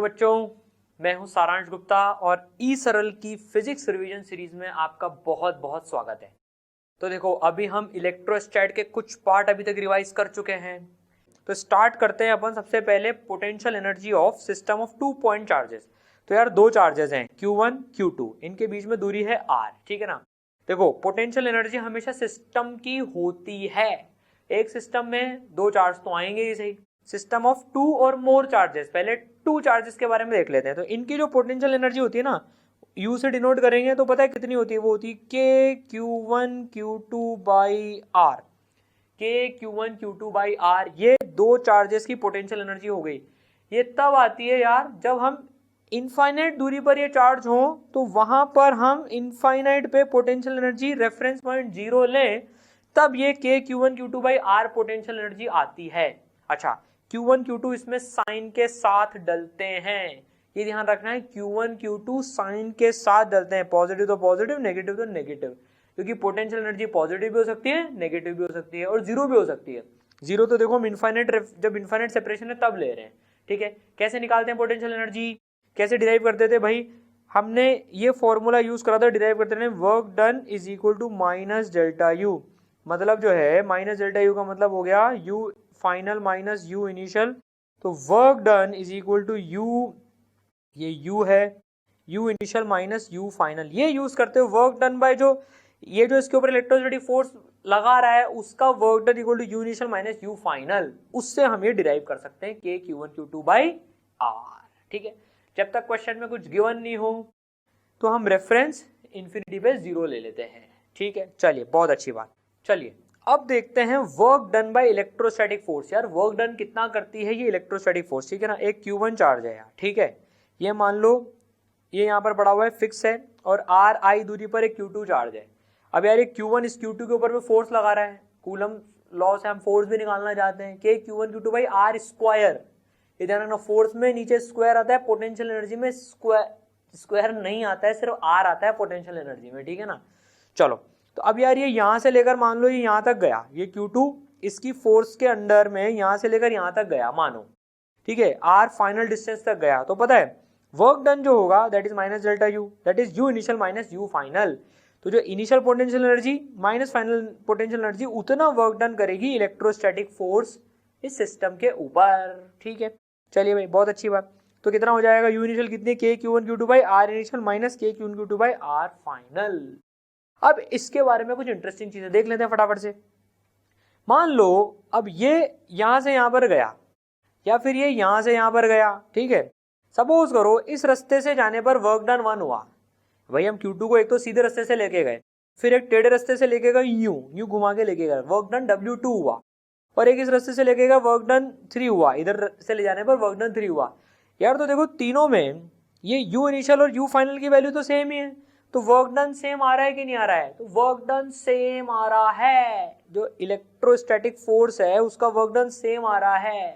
बच्चों, मैं हूं सारांश गुप्ता और ई सरल की फिजिक्स रिवीजन सीरीज में आपका बहुत बहुत स्वागत है। तो देखो, अभी हम इलेक्ट्रोस्टैट के कुछ पार्ट अभी तक रिवाइज कर चुके हैं। तो स्टार्ट करते हैं अपन सबसे पहले potential energy of system of 2 point charges. तो यार दो चार्जेस हैं Q1 Q2, इनके बीच में दूरी है R, ठीक है ना। देखो, पोटेंशियल एनर्जी हमेशा सिस्टम की होती है। एक सिस्टम में दो चार्ज तो आएंगे ही सही। सिस्टम ऑफ 2 और मोर चार्जेस, पहले 2 चार्जेस के बारे में देख लेते हैं। तो इनकी जो पोटेंशियल एनर्जी होती है ना, U से डिनोट करेंगे तो पता है कितनी होती है? वो होती है KQ1 Q2 by R। KQ1 Q2 by R, ये दो चार्जेस की पोटेंशियल एनर्जी हो गई। ये तब आती है यार जब हम इनफाइनाइट दूरी पर ये चार्ज हो, तो वहां पर हम इनफाइनाइट पे पोटेंशियल एनर्जी रेफरेंस पॉइंट 0 लें, तब ये KQ1 Q2 by R potential energy आती है। अच्छा, Q1 Q2 इसमें साइन के साथ डलते हैं, ये ध्यान रखना है। Q1 Q2 साइन के साथ डलते हैं, पॉजिटिव तो पॉजिटिव, नेगेटिव तो नेगेटिव, क्योंकि पोटेंशियल एनर्जी पॉजिटिव भी हो सकती है, नेगेटिव भी हो सकती है और जीरो भी हो सकती है। जीरो तो देखो हम इनफाइनाइट, जब इनफाइनाइट सेपरेशन है तब ले रहे हैं, ठीक है। कैसे निकालते हैं पोटेंशियल एनर्जी, कैसे डिराइव करते थे भाई? हमने ये फॉर्मूला यूज करा था, डिराइव करते थे, work done is equal to minus delta U. मतलब जो है माइनस डेल्टा यू का मतलब हो गया U final minus U initial. तो work done is equal to U, ये यू है, U initial minus U final. ये यूज करते हो वर्क डन बाय जो ये जो इसके ऊपर इलेक्ट्रोस्टैटिक फोर्स लगा रहा है उसका work done equal to U initial minus U final. उससे हम ये डिराइव कर सकते हैं KQ1 Q2 बाई R, ठीक है। जब तक क्वेश्चन में कुछ गिवन नहीं हो तो हम रेफरेंस इंफिनिटी पे 0 ले लेते हैं, ठीक है। चलिए, बहुत अच्छी बात। चलिए अब देखते हैं work done by electrostatic force. यार वर्क डन कितना करती है ये इलेक्ट्रोस्टैटिक फोर्स, ठीक है ना। एक Q1 चार्ज है यार, ठीक है। ये मान लो ये यहाँ पर पड़ा हुआ है, फिक्स है, और RI दूरी पर एक Q2 चार्ज है। अब यार ये Q1 इस Q2 के ऊपर में फोर्स लगा रहा है, कूलम लॉ से हम फोर्स भी निकालना चाहते हैं। KQ1 Q2 by R square. ये ध्यान रखना, फोर्स में नीचे स्क्वायर आता है, पोटेंशियल एनर्जी में स्क्वायर नहीं आता है, सिर्फ R आता है पोटेंशियल एनर्जी में, ठीक है ना। चलो, तो अब यार ये यहां से लेकर मान लो ये यहां तक गया, ये Q2 इसकी फोर्स के अंडर में यहां से लेकर यहां तक गया मानो, ठीक है। R फाइनल डिस्टेंस तक गया, तो पता है वर्क डन जो होगा that is minus delta you, that is you initial minus U final. तो जो initial potential energy minus final potential energy, उतना वर्क डन करेगी इलेक्ट्रोस्टैटिक फोर्स इस सिस्टम के ऊपर, ठीक है। चलिए भाई, बहुत अच्छी बात। तो कितना हो जाएगा? यू इनिशियल कितनी? KQ1 Q2 by R initial minus KQ1 Q2 by R final. अब इसके बारे में कुछ इंटरेस्टिंग चीजें देख लेते हैं फटाफट से। मान लो अब ये यहां से यहां पर गया, या फिर ये यहां से यहां पर गया, ठीक है। सपोज करो इस रास्ते से जाने पर वर्क डन 1 हुआ। भाई हम Q2 को एक तो सीधे रास्ते से लेके गए, फिर एक टेढ़े रास्ते से लेके गए, यूं घुमा के लेके गए, वर्क डन W2 हुआ। और एक इस रास्ते से लेके गए, वर्क डन 3 हुआ, इधर से ले जाने पर वर्क डन 3 हुआ। यार तो देखो तीनों में ये यू इनिशियल और यू फाइनल की वैल्यू तो सेम ही है, तो वर्क डन सेम आ रहा है कि नहीं आ रहा है? तो वर्क डन सेम आ रहा है, जो इलेक्ट्रोस्टैटिक फोर्स है उसका वर्क डन सेम आ रहा है।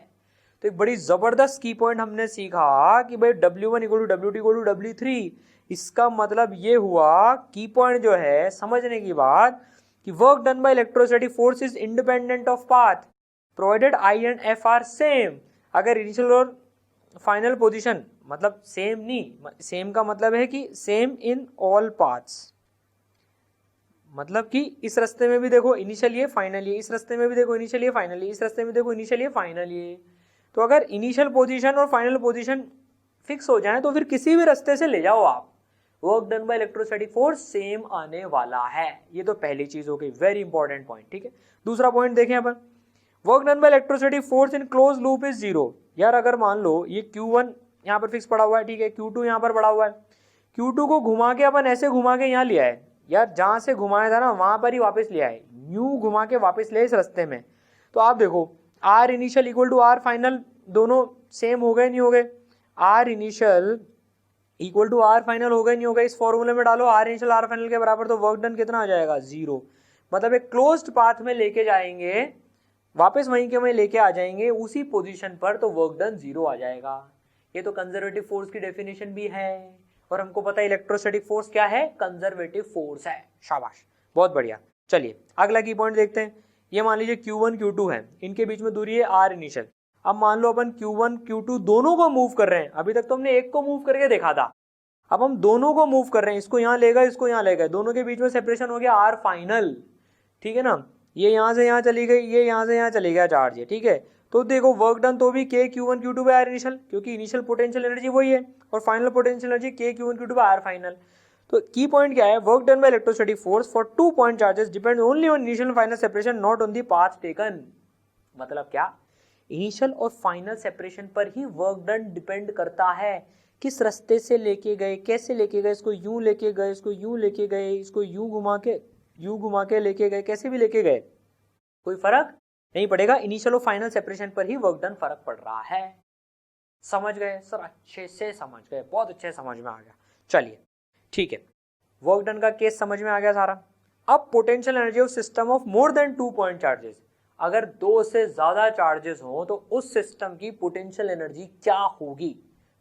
तो एक बड़ी जबरदस्त की पॉइंट हमने सीखा कि भाई W1 equal to W2 equal to W3। इसका मतलब ये हुआ, की पॉइंट जो है समझने की बात, कि work done by electrostatic force is independent of path provided I and F are same. अगर इनिशियल और फाइनल पोजीशन, मतलब सेम नहीं, सेम का मतलब है कि सेम इन ऑल पाथ्स, मतलब कि इस रास्ते में भी देखो इनिशियल ये, फाइनल ये, इस रास्ते में भी देखो इनिशियल ये, फाइनल ये, इस रास्ते में देखो इनिशियल ये, फाइनल ये। तो अगर इनिशियल पोजीशन और फाइनल पोजीशन फिक्स हो जाए तो फिर किसी भी रास्ते से ले जाओ आप, work done by electrostatic force same आने वाला है। ये तो पहली चीज हो गई, वेरी इंपॉर्टेंट पॉइंट, ठीक है। दूसरा पॉइंट देखें अपन, work done by electrostatic force in close loop is 0। यार अगर मान लो ये Q1 यहाँ पर फिक्स पड़ा हुआ है, ठीक है, Q2 यहाँ पर पड़ा हुआ है, Q2 को घुमा के अपन ऐसे घुमा के यहाँ लिया है, यार जहां से घुमाया था ना वहां पर ही वापस लिया है, यूं घुमा के वापस ले इस रास्ते में। तो आप देखो R initial equal to R final, दोनों सेम हो गए नहीं हो गए? R initial equal to R final हो गए नहीं हो गए? इस फॉर्मूले में डालो R इनिशियल R फाइनल के बराबर, तो वर्क डन कितना आ जाएगा? 0। मतलब एक क्लोज्ड पाथ में लेके जाएंगे, वापस वहीं के वहीं लेके आ जाएंगे उसी पोजीशन पर, तो वर्क डन 0 आ जाएगा। ये तो कंजर्वेटिव फोर्स की डेफिनेशन भी है, और हमको पता है इलेक्ट्रोस्टैटिक फोर्स क्या है? कंजर्वेटिव फोर्स है। शाबाश, बहुत बढ़िया। चलिए अगला की पॉइंट देखते हैं। ये मान लीजिए Q1 Q2 है, इनके बीच में दूरी है R इनिशियल। अब मान लो अपन Q1 Q2 दोनों को मूव कर रहे हैं, अभी तक तो हमने एक को मूव करके देखा था, अब हम दोनों को मूव कर रहे हैं, इसको यहाँ ले गए, इसको यहाँ ले गए, दोनों के बीच में सेपरेशन हो गया आर फाइनल, ठीक है ना। ये यहाँ से यहाँ चली गई, ये यहाँ से यहाँ चली गया चार्ज, है ठीक है। तो देखो वर्क डन तो भी के Q1 Q2 by R initial, क्योंकि इनिशियल पोटेंशियल एनर्जी वही है, और फाइनल पोटेंशियल एनर्जी के Q1 Q2 by are final. तो की पॉइंट क्या है, work done by electrostatic force for 2 point charges depend only on initial final separation not on the path taken. मतलब क्या, इनिशियल और फाइनल सेपरेशन पर ही work done depend करता है, किस रास्ते से लेके गए, कैसे लेके गए, इसको यूं लेके गए, इसको यूं लेके गए, इसको यूं घुमा के लेके गए, कैसे भी लेके गए, कोई फर्क नहीं पड़ेगा, इनिशियल और फाइनल सेपरेशन पर ही वर्क डन फर्क पड़ रहा है। समझ गए सर, अच्छे से समझ गए, बहुत अच्छे से समझ में आ गया। चलिए ठीक है, वर्क डन का केस समझ में आ गया सारा। अब potential energy of system of more than 2 point charges, अगर 2 से ज्यादा चार्जेस हो तो उस सिस्टम की पोटेंशियल एनर्जी क्या होगी।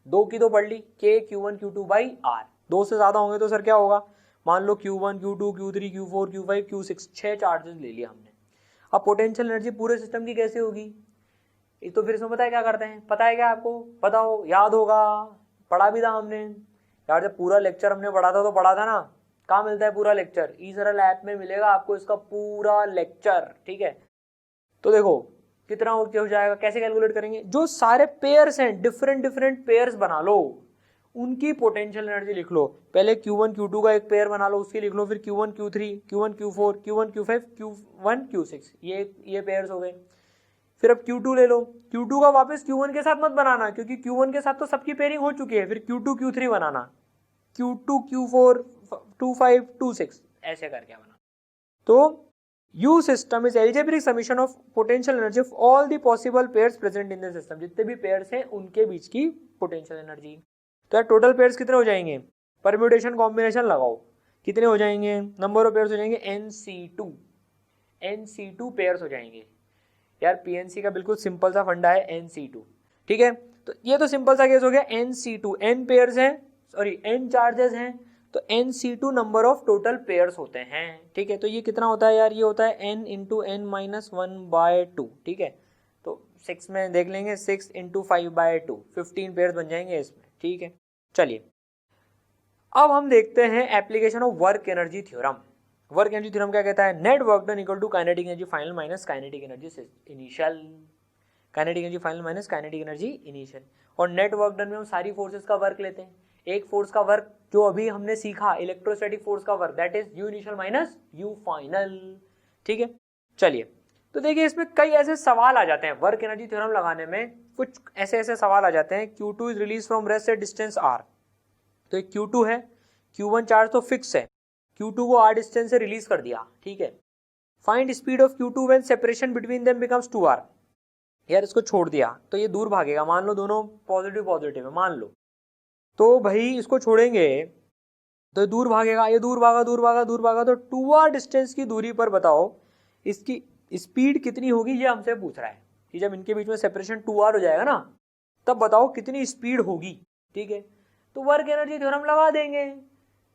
2 की तो पढ़ ली, के Q1 Q2 बाई आर, 2 से ज्यादा होंगे तो सर क्या होगा, मान लो Q1 Q2 Q3 Q4 Q5 Q6, 6 charges ले लिया हमने। अब पोटेंशियल एनर्जी पूरे सिस्टम की कैसे होगी, ये तो फिर इसमें पता है क्या करते हैं, पता है क्या आपको, पता हो, याद होगा, पढ़ा भी था हमने यार, जब पूरा लेक्चर हमने पढ़ा था तो पढ़ा था ना। कहाँ मिलता है पूरा लेक्चर, ईसरल ऐप में मिलेगा आपको इसका पूरा लेक्चर, ठीक है। तो देखो कितना हो जाएगा, कैसे कैलकुलेट करेंगे, जो सारे पेयर्स हैं, डिफरेंट पेयर्स बना लो, उनकी पोटेंशियल एनर्जी लिख लो। पहले Q1 Q2 का एक पेयर बना लो, उसकी लिख लो, फिर Q1 Q3 Q1 Q4 Q1 Q5 Q1 Q6, ये पेयर्स हो गए। फिर अब Q2 ले लो, Q2 का वापस Q1 के साथ मत बनाना, क्योंकि Q1 के साथ तो सबकी पेयरिंग हो चुकी है, फिर Q2 Q3 बनाना, Q2 Q4 2 5 2 6 ऐसे करके बना। तो U system is algebraic summation of potential energy of all the possible pairs present in the system, जितने भी पेयर्स हैं उनके बीच की पोटेंशियल एनर्जी। तो यार टोटल पेयर्स कितने हो जाएंगे, परम्यूटेशन कॉम्बिनेशन लगाओ, कितने हो जाएंगे, नंबर ऑफ पेयर्स हो जाएंगे NC2 पेयर्स हो जाएंगे। यार PNC का बिल्कुल सिंपल सा फंडा है NC2, ठीक है। तो ये तो सिंपल सा केस हो गया, NC2 n पेयर्स हैं, सॉरी n चार्जेस हैं, तो NC2 number of total pairs होते हैं, ठीक है। तो ये कितना होता है यार, ये होता है n इंटू n माइनस 1/2, ठीक है। तो 6 में देख लेंगे, 6 इंटू 5/2, 15 पेयर्स बन जाएंगे इसमें, ठीक है। चलिए अब हम देखते हैं application of work energy theorem. Work energy theorem क्या कहता है, net work done equal to kinetic energy final minus kinetic energy initial, kinetic energy final minus kinetic energy initial. और नेट वर्क डन में हम सारी फोर्सेस का work लेते हैं, एक फोर्स का वर्क जो अभी हमने सीखा इलेक्ट्रोस्टैटिक फोर्स का work, that is you initial minus U final, ठीक है। चलिए तो देखिए इसमें कई ऐसे सवाल आ जाते हैं वर्क एनर्जी थ्योरम लगाने में, कुछ ऐसे सवाल आ जाते हैं। Q2 is release from rest at distance r, तो एक Q2 है, Q1 चार्ज तो फिक्स है, Q2 को r डिस्टेंस से रिलीज कर दिया, ठीक है। Find speed of Q2 when separation between them becomes 2r, यार इसको छोड़ दिया तो ये दूर भागेगा, मान लो दोनों पॉजिटिव है मान लो, तो भाई इसको छोड़ेंगे तो दूर भागेगा, ये दूर भागा तो 2r डिस्टेंस की दूरी पर बताओ इसकी स्पीड कितनी होगी, ये हमसे पूछ रहा है कि जब इनके बीच में सेपरेशन 2r हो जाएगा ना, तब बताओ कितनी स्पीड होगी, ठीक है। तो वर्क एनर्जी थ्योरम लगा देंगे।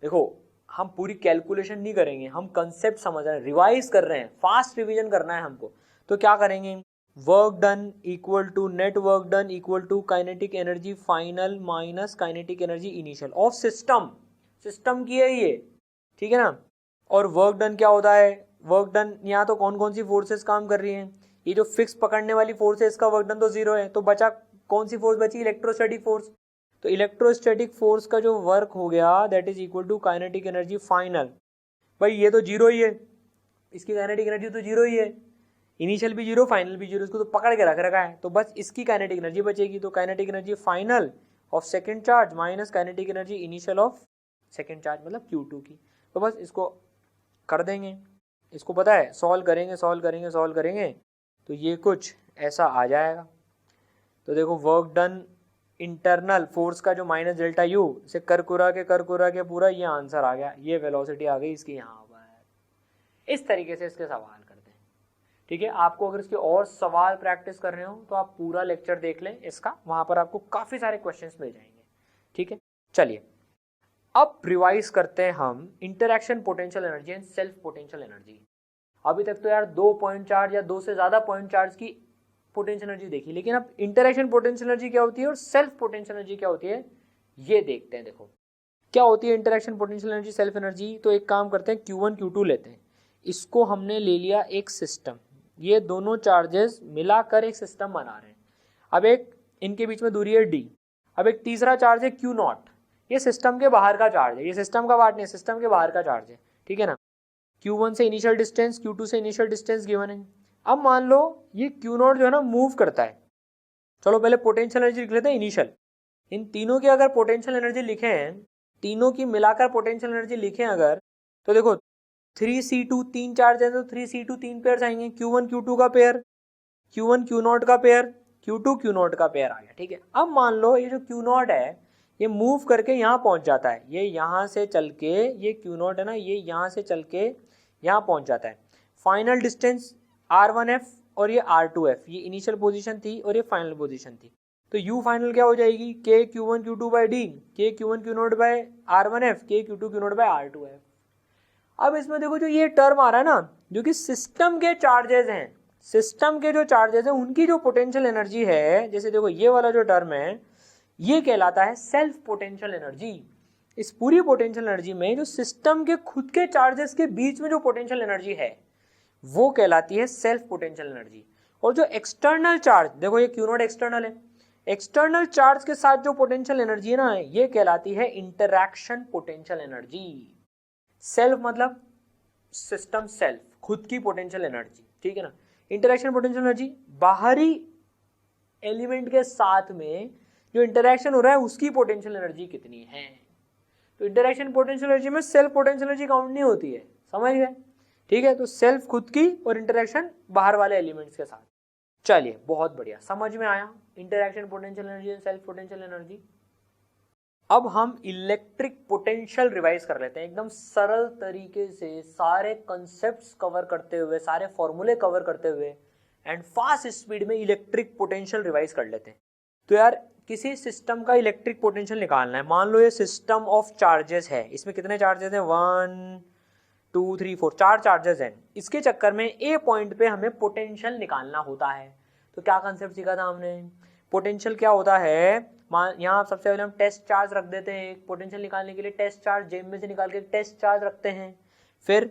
देखो हम पूरी कैलकुलेशन नहीं करेंगे, हम कंसेप्ट समझ रहे हैं, रिवाइज कर रहे हैं, फास्ट रिवीजन करना है हमको। तो क्या करेंगे, work done equal to net work done equal to kinetic energy final minus kinetic energy initial of system की है ये, ठीक है ना। और वर्क डन क्या होता है, वर्क डन यहाँ तो कौन कौन सी फोर्सेस काम कर रही हैं, ये जो फिक्स पकड़ने वाली फोर्स है इसका वर्क डन तो 0 है, तो बचा कौन सी फोर्स बची, इलेक्ट्रोस्टैटिक फोर्स। तो इलेक्ट्रोस्टैटिक फोर्स का जो वर्क हो गया that is equal to kinetic energy final, भाई ये तो 0 ही है, इसकी काइनेटिक एनर्जी तो 0 ही है, इनिशियल भी 0 फाइनल भी 0, इसको तो पकड़ के रख रखा है, तो बस इसकी काइनेटिक एनर्जी बचेगी। तो kinetic energy final of second charge minus kinetic energy initial of second charge, मतलब Q2 की। तो बस इसको कर देंगे, इसको पता है सॉल्व करेंगे तो ये कुछ ऐसा आ जाएगा। तो देखो वर्क डन इंटरनल फोर्स का जो माइनस डेल्टा यू से कर कुरा के पूरा ये आंसर आ गया, ये वेलोसिटी आ गई इसकी यहाँ पर। इस तरीके से इसके सवाल करते हैं, ठीक है। आपको अगर इसके और सवाल प्रैक्टिस कर रहे हो तो आप पूरा लेक्चर देख लें इसका, वहां पर आपको काफी सारे क्वेश्चंस मिल जाएंगे, ठीक है। चलिए अब रिवाइज करते हैं हम interaction potential energy and self potential energy. अभी तक तो यार 2 पॉइंट चार्ज या 2 से ज्यादा पॉइंट चार्ज की पोटेंशियल एनर्जी देखी, लेकिन अब इंटरेक्शन पोटेंशियल एनर्जी क्या होती है और सेल्फ पोटेंशियल एनर्जी क्या होती है ये देखते हैं। देखो क्या होती है interaction potential energy, self energy. तो एक काम करते हैं, Q1 Q2 लेते हैं, इसको हमने ले लिया एक सिस्टम, ये दोनों चार्जेस मिलाकर एक सिस्टम बना रहे हैं। अब एक इनके बीच में दूरी है d, अब एक तीसरा चार्ज है Q0, ये सिस्टम के बाहर का चार्ज है, ये सिस्टम का पार्ट नहीं, सिस्टम के बाहर का चार्ज है, ठीक है ना। Q1 से इनिशियल डिस्टेंस, Q2 से इनिशियल डिस्टेंस गिवन है। अब मान लो ये Q0 जो है ना मूव करता है, चलो पहले पोटेंशियल एनर्जी लिख लेते हैं इनिशियल। इन तीनों की अगर पोटेंशियल एनर्जी लिखे हैं, तीनों की मिलाकर पोटेंशियल एनर्जी लिखें अगर, तो देखो 3C2 तीन चार्ज है तो 3C2 तीन पेयर आएंगे, Q1 Q2 का पेयर, Q1 Q0 का पेयर, Q2 Q0 का पेयर आ गया, ठीक है। अब मान लो ये जो Q0 है ये मूव करके यहाँ पहुँच जाता है, ये यहाँ से चल के, ये Q0 है ना, ये यहाँ से चल के यहाँ पहुँच जाता है। फाइनल डिस्टेंस R1F और ये R2F, ये इनिशियल पोजीशन थी और ये फाइनल पोजीशन थी। तो U फाइनल क्या हो जाएगी, K Q1 Q2 by D, K Q1 Q0 by R1F, K Q2 Q0 by R2F। अब इसमें देखो जो ये टर्म आ रहा है ना, जो कि सिस्टम के चार्जेस हैं, सिस्टम के जो चार्जेस हैं उनकी जो पोटेंशियल एनर्जी है, जैसे देखो ये वाला जो टर्म है ये कहलाता है सेल्फ पोटेंशियल एनर्जी। इस पूरी पोटेंशियल एनर्जी में जो सिस्टम के खुद के चार्जेस के बीच में जो पोटेंशियल एनर्जी है वो कहलाती है सेल्फ पोटेंशियल एनर्जी। और जो एक्सटर्नल चार्ज, देखो ये Q0 एक्सटर्नल है, एक्सटर्नल चार्ज के साथ जो पोटेंशियल एनर्जी है ना ये कहलाती है इंटरैक्शन पोटेंशियल एनर्जी। सेल्फ मतलब सिस्टम सेल्फ, खुद की पोटेंशियल एनर्जी, ठीक है ना। इंटरैक्शन पोटेंशियल एनर्जी बाहरी एलिमेंट के साथ में जो इंटरैक्शन हो रहा है उसकी पोटेंशियल एनर्जी कितनी है। तो इंटरैक्शन पोटेंशियल एनर्जी में सेल्फ पोटेंशियल एनर्जी काउंट नहीं होती है, समझ गए, ठीक है। तो सेल्फ खुद की और इंटरैक्शन बाहर वाले एलिमेंट्स के साथ। चलिए बहुत बढ़िया, समझ में आया interaction potential energy and self potential energy. अब हम इलेक्ट्रिक पोटेंशियल रिवाइज कर लेते हैं, एकदम सरल तरीके से सारे कंसेप्ट्स कवर करते हुए, सारे फॉर्मूले कवर करते हुए एंड फास्ट स्पीड में इलेक्ट्रिक पोटेंशियल रिवाइज कर लेते हैं। तो यार किसी सिस्टम का इलेक्ट्रिक पोटेंशियल निकालना है, मान लो ये सिस्टम ऑफ चार्जेस है, इसमें कितने चार्जेस हैं, 1 2 3 4, 4 चार्जेस हैं। इसके चक्कर में ए पॉइंट पे हमें पोटेंशियल निकालना होता है। तो क्या कंसेप्ट सीखा था हमने, पोटेंशियल क्या होता है, यहाँ सबसे पहले हम टेस्ट चार्ज रख देते हैं, पोटेंशियल निकालने के लिए टेस्ट चार्ज जेब में से निकाल के टेस्ट चार्ज रखते हैं, फिर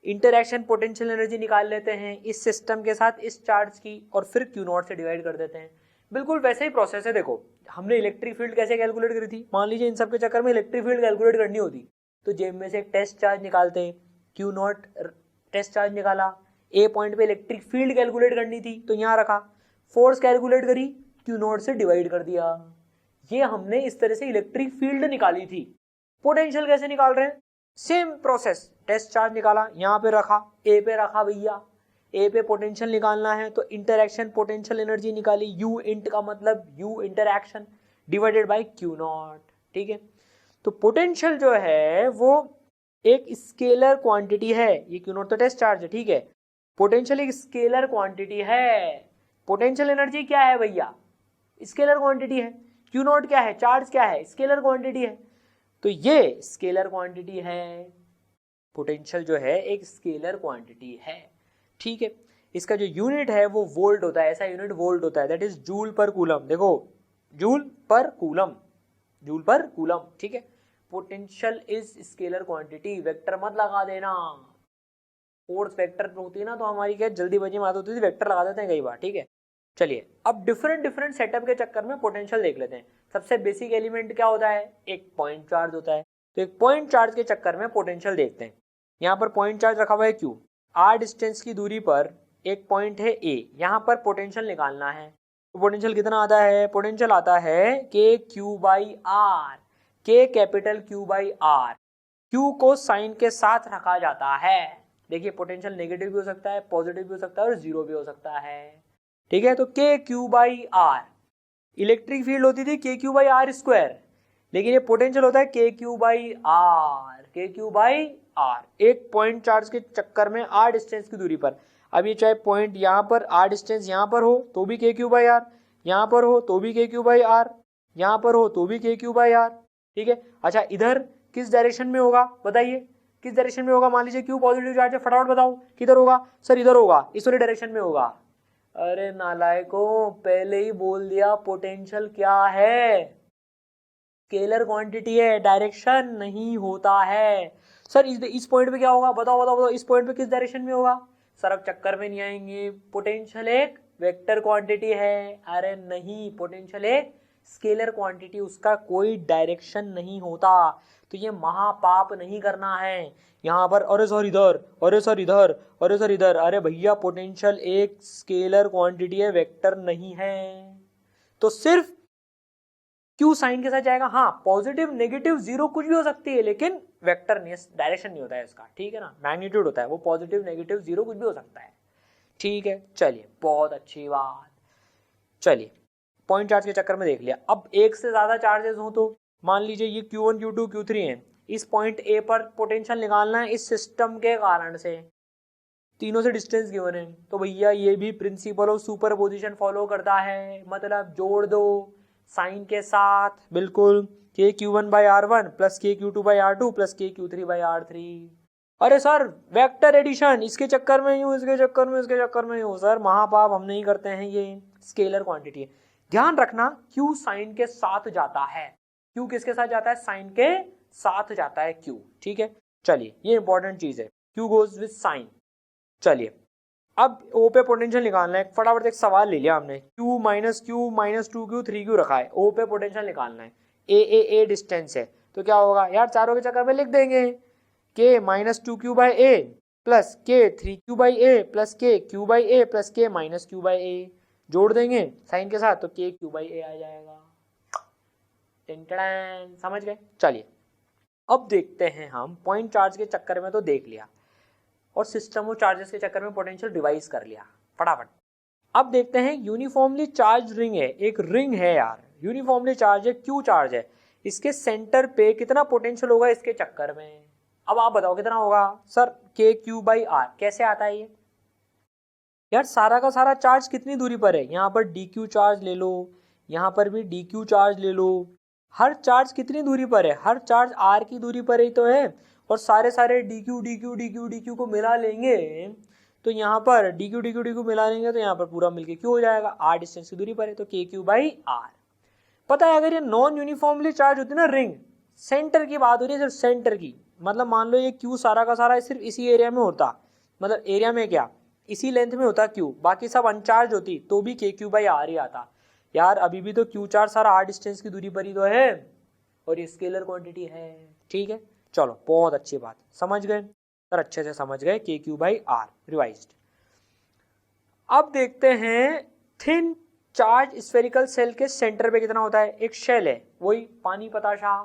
इंटरैक्शन पोटेंशियल एनर्जी निकाल लेते हैं इस सिस्टम के साथ इस चार्ज की, और फिर Q0 से डिवाइड कर देते हैं। बिल्कुल वैसे ही प्रोसेस है। देखो हमने इलेक्ट्रिक फील्ड कैसे कैलकुलेट करी थी, मान लीजिए इन सब के चक्कर में इलेक्ट्रिक फील्ड कैलकुलेट करनी होती तो जेब में से एक टेस्ट चार्ज निकालते हैं, Q0 टेस्ट चार्ज निकाला, ए पॉइंट पे इलेक्ट्रिक फील्ड कैलकुलेट करनी थी तो यहाँ रखा, फोर्स कैलकुलेट करी, Q0 से डिवाइड कर दिया। ये हमने इस तरह से इलेक्ट्रिक फील्ड निकाली थी। पोटेंशियल कैसे निकाल रहे हैं, सेम प्रोसेस, टेस्ट चार्ज निकाला, यहाँ पे रखा, ए पे रखा भैया, ए पे पोटेंशियल निकालना है तो इंटरैक्शन पोटेंशियल एनर्जी निकाली, यू इंट का मतलब you interaction divided by Q0, ठीक है। तो पोटेंशियल जो है वो एक स्केलर क्वांटिटी है, ये Q0 तो टेस्ट चार्ज है, ठीक है। पोटेंशियल एक स्केलर क्वांटिटी है, पोटेंशियल एनर्जी क्या है भैया, स्केलर क्वांटिटी है, Q0 क्या है, चार्ज क्या है, स्केलर क्वांटिटी है। तो ये स्केलर क्वांटिटी है, पोटेंशियल जो है एक स्केलर क्वांटिटी है, ठीक है। इसका जो यूनिट है वो वोल्ट होता है, ऐसा यूनिट वोल्ट होता है, that is joule per coulomb. देखो joule per coulomb, joule per coulomb, ठीक है। Potential is scalar quantity, vector मत लगा देना, फोर्स वेक्टर होती है ना तो हमारी क्या जल्दीबाजी में आदत होती है, वेक्टर लगा देते हैं कई बार, ठीक है। चलिए अब डिफरेंट सेटअप के चक्कर में पोटेंशियल देख लेते हैं। सबसे बेसिक एलिमेंट क्या होता है, एक पॉइंट चार्ज होता है, तो एक पॉइंट चार्ज के चक्कर में पोटेंशियल देखते हैं। यहाँ पर पॉइंट चार्ज रखा हुआ है Q, R डिस्टेंस की दूरी पर एक पॉइंट है A, यहाँ पर पोटेंशियल निकालना है। तो पोटेंशियल कितना आता है, पोटेंशियल आता है KQ/R, K capital Q/R। Q को साइन के साथ रखा जाता है, देखिए पोटेंशियल नेगेटिव भी हो सकता है, पॉजिटिव भी हो सकता है और जीरो भी हो सकता है, ठीक है। तो KQ/R, इलेक्ट्रिक फील्ड होती थी KQ/R², लेकिन ये पोटेंशियल होता है KQ/R, KQ/R, एक पॉइंट चार्ज के चक्कर में R डिस्टेंस की दूरी पर। अब ये चाहे पॉइंट यहाँ पर R डिस्टेंस यहाँ पर हो तो भी KQ/R, यहाँ पर हो तो भी KQ/R, यहाँ पर हो तो भी KQ/R, ठीक है। अच्छा इधर किस डायरेक्शन में होगा बताइए, किस डायरेक्शन में होगा, मान लीजिए Q पॉजिटिव चार्ज है, फटाफट बताओ किधर होगा, सर इधर होगा, इस वाले डायरेक्शन में होगा, अरे नालायकों, पहले ही बोल दिया पोटेंशियल क्या है, स्केलर क्वांटिटी है, डायरेक्शन नहीं होता है। सर इस पॉइंट पे क्या होगा, बताओ बताओ बताओ, इस पॉइंट पे किस डायरेक्शन में होगा? सर अब चक्कर में नहीं आएंगे, पोटेंशियल एक वेक्टर क्वांटिटी है। अरे नहीं, पोटेंशियल एक स्केलर क्वांटिटी, उसका कोई डायरेक्शन नहीं होता। तो ये महापाप नहीं करना है यहाँ पर। अरे सर इधर, अरे सर इधर, अरे सर इधर। अरे भैया पोटेंशियल एक स्केलर क्वांटिटी है, वेक्टर नहीं है। तो सिर्फ क्यू साइन के साथ जाएगा। हाँ, पॉजिटिव नेगेटिव जीरो कुछ भी हो सकती है, लेकिन वेक्टर नहीं, डायरेक्शन नहीं होता है इसका, ठीक है ना, मैग्नीट्यूड होता है। वो पॉजिटिव नेगेटिव जीरो कुछ भी हो सकता है, ठीक है। चलिए, बहुत अच्छी बात। चलिए, पॉइंट चार्ज के चक्कर में देख लिया। अब एक से ज्यादा चार्जेस हो तो मान लीजिए ये Q1 Q2 Q3 है, इस पॉइंट ए पर पोटेंशियल निकालना है इस सिस्टम के कारण से, तीनों से डिस्टेंस गिवन है, तो भैया ये भी प्रिंसिपल ऑफ सुपरपोजिशन फॉलो करता है। मतलब जोड़ दो साइन के साथ, बिल्कुल, KQ1/R1 plus KQ2/R2 plus KQ3/R3। अरे सर वेक्टर एडिशन, इसके चक्कर में यूं, इसके चक्कर में, इसके चक्कर में यूं। सर महापाप हम नहीं करते हैं, ये स्केलर क्वांटिटी है। ध्यान रखना, Q साइन के साथ जाता है। Q किसके साथ जाता है? साइन के साथ जाता है Q, ठीक है। चलिए, ये इंपॉर्टेंट चीज है, Q गोज विद साइन। चलिए, अब O पे पोटेंशियल निकालना है। फटाफट एक सवाल ले लिया हमने, Q माइनस 2Q 3Q रखा है, O पे पोटेंशियल निकालना है। A डिस्टेंस है, तो क्या होगा यार, चारों के चक्कर में लिख देंगे K minus 2Q/A plus K 3Q/A plus K Q/A plus K minus Q/A। जोड़ देंगे साइन के साथ तो K Q/A आ जाएगा। समझ गए? चलिए, अब देखते हैं हम पॉइंट चार्ज के चक्कर में तो देख लिया, और सिस्टम ऑफ चार्जेस के चक्कर में पोटेंशियल डिवाइस कर लिया फटाफट। अब देखते हैं यूनिफॉर्मली चार्ज रिंग है, एक रिंग है यार, यूनिफॉर्मली चार्ज है, Q चार्ज है, इसके सेंटर पे कितना पोटेंशियल होगा इसके चक्कर में? अब आप बताओ कितना होगा? सर KQ/R कैसे आता है ये? यार सारा का सारा चार्ज कितनी दूरी पर है, यहाँ पर DQ चार्ज ले लो, यहाँ पर भी DQ चार्ज ले लो। हर चार्ज कितनी दूरी पर है? हर चार्ज R की दूरी पर ही तो है, और सारे सारे DQ को मिला लेंगे तो यहाँ पर DQ मिला लेंगे तो यहाँ पर पूरा मिलके Q हो जाएगा। R डिस्टेंस की दूरी पर है तो KQ/R। पता है, अगर ये नॉन यूनिफॉर्मली चार्ज होती है ना रिंग, सेंटर की बात हो रही है, सिर्फ सेंटर की, मतलब मान लो ये Q सारा का सारा सिर्फ इसी एरिया में होता, मतलब एरिया में क्या, इसी लेंथ में होता Q, बाकी सब अनचार्ज होती तो भी KQ/R ही आता। यार अभी भी तो Q चार्ज सारा R डिस्टेंस की दूरी पर ही तो है, और ये स्केलर क्वांटिटी है, ठीक है। चलो, बहुत अच्छी बात, समझ गए सर, अच्छे से समझ गए, KQ/R रिवाइज्ड। अब देखते हैं थिन चार्ज स्फेरिकल सेल के सेंटर पे कितना होता है। एक शेल है, वही पानी पताशा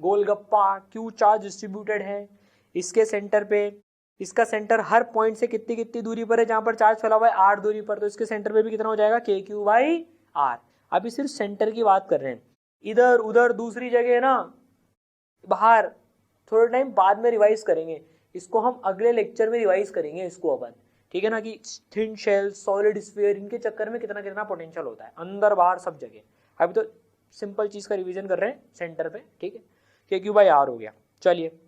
गोलगप्पा, Q चार्ज डिस्ट्रीब्यूटेड है, इसके सेंटर पे, इसका सेंटर हर पॉइंट से कितनी कितनी दूरी पर है जहां पर चार्ज फैला हुआ है, 8 दूरी पर, तो इसके सेंटर पे भी कितना हो जाएगा, KQ/R। अभी सिर्फ सेंटर की बात कर रहे हैं, इधर उधर दूसरी जगह है ना, बाहर थोड़ा टाइम बाद में रिवाइज करेंगे इसको, हम अगले लेक्चर में रिवाइज करेंगे इसको अपन, ठीक है ना, कि थिन शेल, सॉलिड स्फीयर, इनके चक्कर में कितना कितना पोटेंशियल होता है अंदर बाहर सब जगह। अभी तो सिंपल चीज का रिवीजन कर रहे हैं सेंटर पे, ठीक है, KQ/R हो गया। चलिए,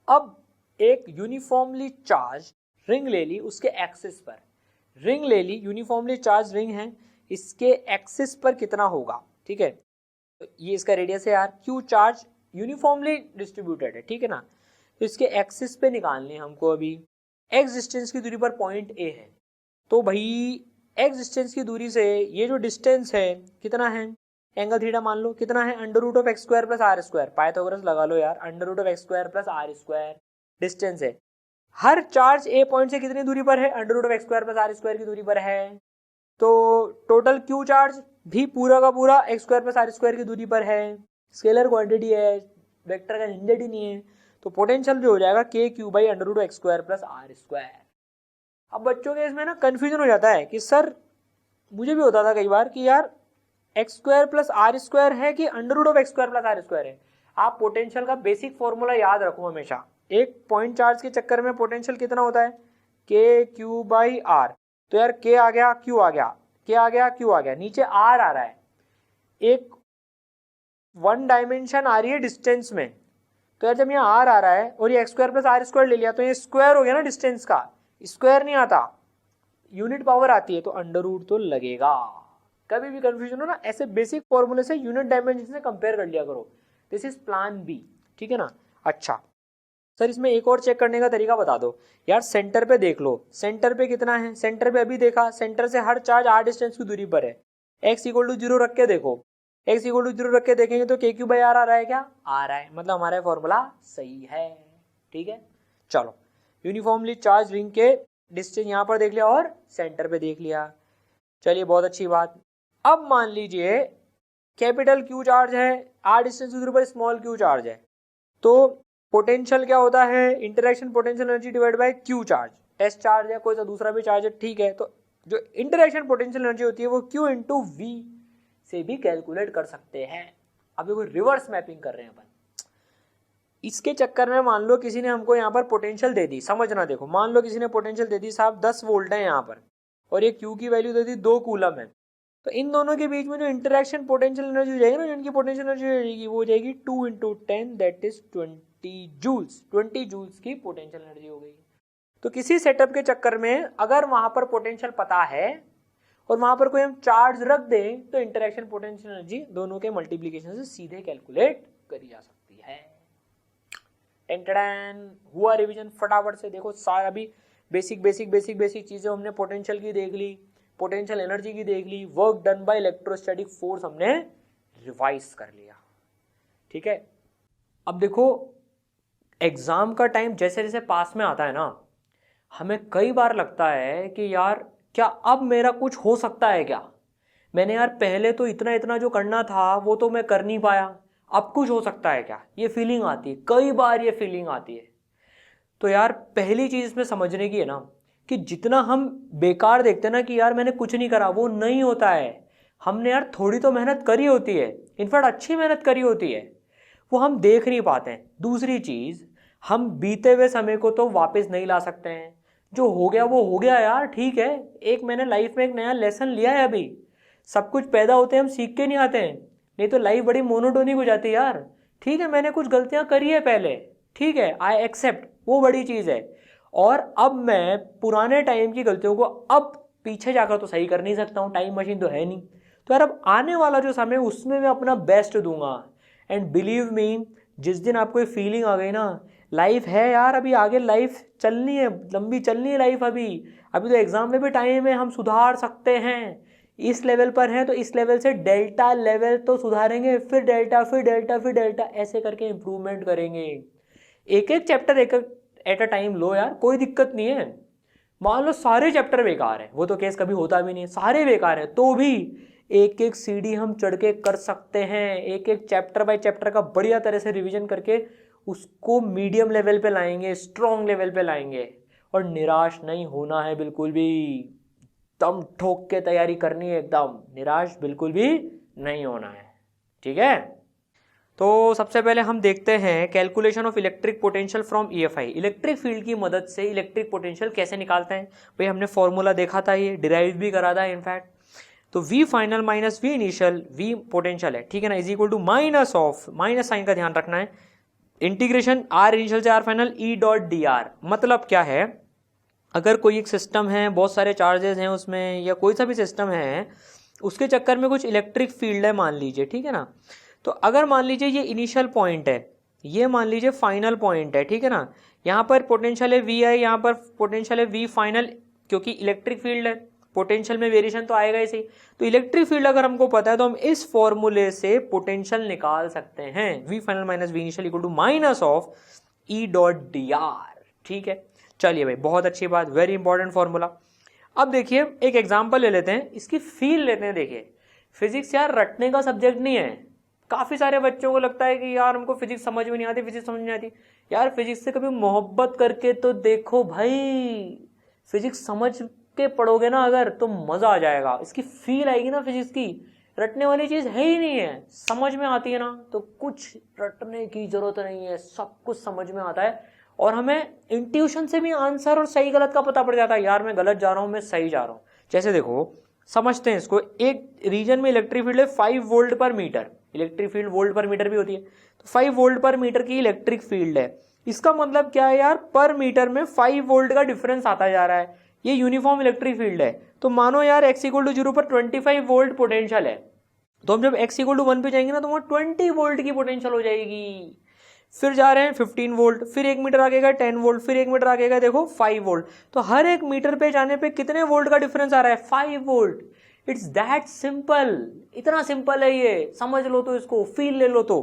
अब एक यूनिफॉर्मली चार्ज रिंग ले ली, उसके एक्सिस पर रिंग ले ली, यूनिफॉर्मली चार्ज रिंग है, इसके एक्सिस पर कितना होगा, ठीक है, तो ये इसका रेडियस है यार। Q चार्ज यूनिफॉर्मली डिस्ट्रीब्यूटेड है, ठीक है ना, तो इसके एक्सिस पे निकालने हमको अभी x डिस्टेंस की दूरी पर पॉइंट A है, तो भाई x डिस्टेंस की दूरी से ये जो डिस्टेंस है कितना है, एंगल थीटा मान लो, कितना है, √(x² + r², पाइथागोरस लगा लो यार, √(x² + r², डिस्टेंस है। हर चार्ज A पॉइंट से कितनी दूरी पर है, √(x² + r² की दूरी पर है, तो टोटल Q चार्ज भी पूरा का पूरा x² + r² की दूरी पर है, स्केलर क्वांटिटी है, वेक्टर का झंझट ही नहीं है, तो पोटेंशियल जो हो जाएगा KQ/√(x² + r²। अब बच्चों के इसमें ना कंफ्यूजन हो जाता है कि सर, मुझे भी होता था कई बार कि यार x² + r² है कि √(x² + r² है। आप पोटेंशियल का बेसिक फॉर्मूला याद रखो हमेशा, एक पॉइंट चार्ज के चक्कर में पोटेंशियल कितना होता है, KQ/R, तो यार K आ गया, Q आ गया, K आ गया, Q आ गया, नीचे R आ रहा है, एक वन डायमेंशन आ रही है डिस्टेंस में, तो यार जब यहाँ R आ रहा है और ये x² + r² ले लिया तो ये स्क्वायर हो गया ना डिस्टेंस का, स्क्वायर नहीं आता, यूनिट पावर आती है तो अंडर रूट तो लगेगा। कभी भी कंफ्यूजन हो ना, ऐसे बेसिक फॉर्मूले से यूनिट डायमेंशन से कंपेयर कर लिया करो। दिस इज प्लान बी, ठीक है ना। अच्छा सर, इसमें एक और चेक करने का तरीका बता दो यार। सेंटर पे देख लो, सेंटर पे कितना है। सेंटर पे अभी देखा, सेंटर से हर चार्ज r डिस्टेंस की दूरी पर है। x इक्वल टू 0 रख के देखो, x इक्वल टू 0 रख के देखेंगे तो k क्यू बाई आर आ रहा है क्या? आ रहा है, मतलब हमारा फॉर्मूला सही है। ठीक है, चलो यूनिफॉर्मली चार्ज रिंग के डिस्टेंस यहाँ पर देख लिया और सेंटर पे देख लिया। चलिए बहुत अच्छी बात। अब मान लीजिए कैपिटल क्यू चार्ज है, r डिस्टेंस की दूरी पर स्मॉल क्यू चार्ज है, तो पोटेंशियल क्या होता है? Interaction potential energy divide by Q charge. Test charge या कोई सा दूसरा भी चार्ज है, ठीक है। तो जो इंटरेक्शन पोटेंशियल एनर्जी होती है वो क्यू इंटू वी से भी कैलकुलेट कर सकते हैं। अब देखो रिवर्स मैपिंग कर रहे हैं अपन। इसके चक्कर में मान लो किसी ने हमको यहाँ पर पोटेंशियल दे दी, समझना देखो, मान लो किसी ने पोटेंशियल दे दी साहब 10 वोल्ट है यहाँ पर, और ये क्यू की वैल्यू दे दी 2 कूलम है। तो इन दोनों के बीच में जो इंटरेक्शन पोटेंशियल एनर्जी हो जाएगी ना, जिनकी पोटेंशियल एनर्जी हो जाएगी वो हो जाएगी 2 into 10 that is 20 joules. 20 joules की पोटेंशियल एनर्जी हो गई। तो किसी सेटअप के चक्कर में अगर वहां पर पोटेंशियल पता है और वहां पर कोई हम चार्ज रख दें तो इंटरेक्शन पोटेंशियल एनर्जी दोनों के मल्टीप्लीकेशन से सीधे कैलकुलेट करी जा सकती है। टेंटन हुआ रिवीजन फटाफट से। देखो सारा अभी बेसिक बेसिक बेसिक बेसिक चीजें हमने पोटेंशियल की देख ली, पोटेंशियल एनर्जी की देख ली, work done by electrostatic force हमने रिवाइज कर लिया। ठीक है, अब देखो एग्जाम का टाइम जैसे जैसे पास में आता है ना, हमें कई बार लगता है कि यार क्या अब मेरा कुछ हो सकता है क्या? मैंने यार पहले तो इतना इतना जो करना था वो तो मैं कर नहीं पाया, अब कुछ हो सकता है क्या? ये फीलिंग आती है, कई बार ये फीलिंग आती है। तो यार पहली चीज इसमें समझने की है ना कि जितना हम बेकार देखते हैं ना कि यार मैंने कुछ नहीं करा, वो नहीं होता है। हमने यार थोड़ी तो मेहनत करी होती है, इनफैक्ट अच्छी मेहनत करी होती है, वो हम देख नहीं पाते हैं। दूसरी चीज, हम बीते हुए समय को तो वापस नहीं ला सकते हैं। जो हो गया वो हो गया यार, ठीक है। एक मैंने लाइफ में एक नया लेसन लिया है। अभी सब कुछ पैदा होते हैं हम सीख के नहीं आते हैं, नहीं तो लाइफ बड़ी मोनोटोनिक हो जाती है यार। ठीक है, मैंने कुछ गलतियां करी है पहले, ठीक है, आई एक्सेप्ट, वो बड़ी चीज है। और अब मैं पुराने टाइम की गलतियों को अब पीछे जाकर तो सही कर नहीं सकता हूँ, टाइम मशीन तो है नहीं। तो यार अब आने वाला जो समय उसमें मैं अपना बेस्ट दूंगा। एंड बिलीव मी, जिस दिन आपको ये फीलिंग आ गई ना, लाइफ है यार, अभी आगे लाइफ चलनी है, लंबी चलनी है लाइफ। अभी तो एग्जाम में भी टाइम है, हम सुधार सकते हैं। इस लेवल पर है तो इस लेवल से डेल्टा लेवल तो सुधारेंगे, फिर डेल्टा, फिर डेल्टा, फिर डेल्टा, ऐसे करके इंप्रूवमेंट करेंगे। एक एक चैप्टर एक एक एट अ टाइम लो यार, कोई दिक्कत नहीं है। मान लो सारे चैप्टर बेकार है, वो तो केस कभी होता भी नहीं है, सारे बेकार है, तो भी एक एक सीढ़ी हम चढ़ के कर सकते हैं। एक एक चैप्टर बाय चैप्टर का बढ़िया तरह से रिवीजन करके उसको मीडियम लेवल पे लाएंगे, स्ट्रॉन्ग लेवल पे लाएंगे। और निराश नहीं होना है बिल्कुल भी, दम ठोक के तैयारी करनी है, एकदम निराश बिल्कुल भी नहीं होना है। ठीक है, तो सबसे पहले हम देखते हैं calculation of electric potential from EFI। Electric field की मदद से इलेक्ट्रिक पोटेंशियल कैसे निकालते हैं भाई, हमने फॉर्मूला देखा था, ये डिराइव भी करा था इनफैक्ट। तो V final minus V initial, V potential है, ठीक है ना, is equal to minus of, minus sign का ध्यान रखना है, इंटीग्रेशन R इनिशियल से R final E dot dr। मतलब क्या है, अगर कोई एक सिस्टम है, बहुत सारे चार्जेस हैं उसमें, या कोई सा भी सिस्टम है, उसके चक्कर में कुछ इलेक्ट्रिक फील्ड है मान लीजिए, ठीक है ना। तो अगर मान लीजिए ये इनिशियल पॉइंट है, ये मान लीजिए फाइनल पॉइंट है, ठीक है ना, यहाँ पर पोटेंशियल है V है, यहाँ पर पोटेंशियल है V फाइनल, क्योंकि इलेक्ट्रिक फील्ड है, पोटेंशियल में वेरिएशन तो आएगा ही सही। तो इलेक्ट्रिक फील्ड अगर हमको पता है तो हम इस फॉर्मूले से पोटेंशियल निकाल सकते हैं, V final minus V initial equal to minus of E dot dr। ठीक है, चलिए भाई, बहुत अच्छी बात, वेरी इंपॉर्टेंट फॉर्मूला। अब देखिए एक एग्जांपल ले लेते हैं, इसकी फील लेते हैं। देखिए फिजिक्स यार रटने का सब्जेक्ट नहीं है। काफी सारे बच्चों को लगता है कि यार हमको फिजिक्स समझ में नहीं आती, फिजिक्स समझ नहीं आती। यार फिजिक्स से कभी मोहब्बत करके तो देखो भाई, फिजिक्स समझ के पढ़ोगे ना अगर, तो मजा आ जाएगा, इसकी फील आएगी ना फिजिक्स की। रटने वाली चीज है ही नहीं है, समझ में आती है ना, तो कुछ रटने की जरूरत नहीं है, सब कुछ समझ में आता है। और हमें इंट्यूशन से भी आंसर और सही गलत का पता पड़ जाता है, यार मैं गलत जा रहा हूं, मैं सही जा रहा हूं। जैसे देखो समझते हैं इसको, एक रीजन में इलेक्ट्रिक फील्ड है 5 वोल्ट पर मीटर, इलेक्ट्रिक फील्ड वोल्ट पर मीटर भी होती है, तो 5 वोल्ट पर मीटर की इलेक्ट्रिक फील्ड है। इसका मतलब क्या है यार, पर मीटर में 5 वोल्ट का डिफरेंस आता जा रहा है। ये यूनिफॉर्म इलेक्ट्रिक फील्ड है। तो मानो यार x इक्वल टू 0 पर 25 वोल्ट पोटेंशियल है, तो हम जब x इक्वल टू 1 पे जाएंगे ना तो वहाँ 20 वोल्ट की पोटेंशियल हो जाएगी। फिर जा रहे हैं 15 वोल्ट, फिर 1 मीटर आगे गए 10 वोल्ट, फिर 1 मीटर आगे गए देखो 5 वोल्ट। तो हर 1 मीटर पे जाने पे कितने वोल्ट का डिफरेंस आ रहा है? 5 वोल्ट। इट्स दैट सिंपल, इतना सिंपल है ये, समझ लो तो इसको, फील ले लो तो।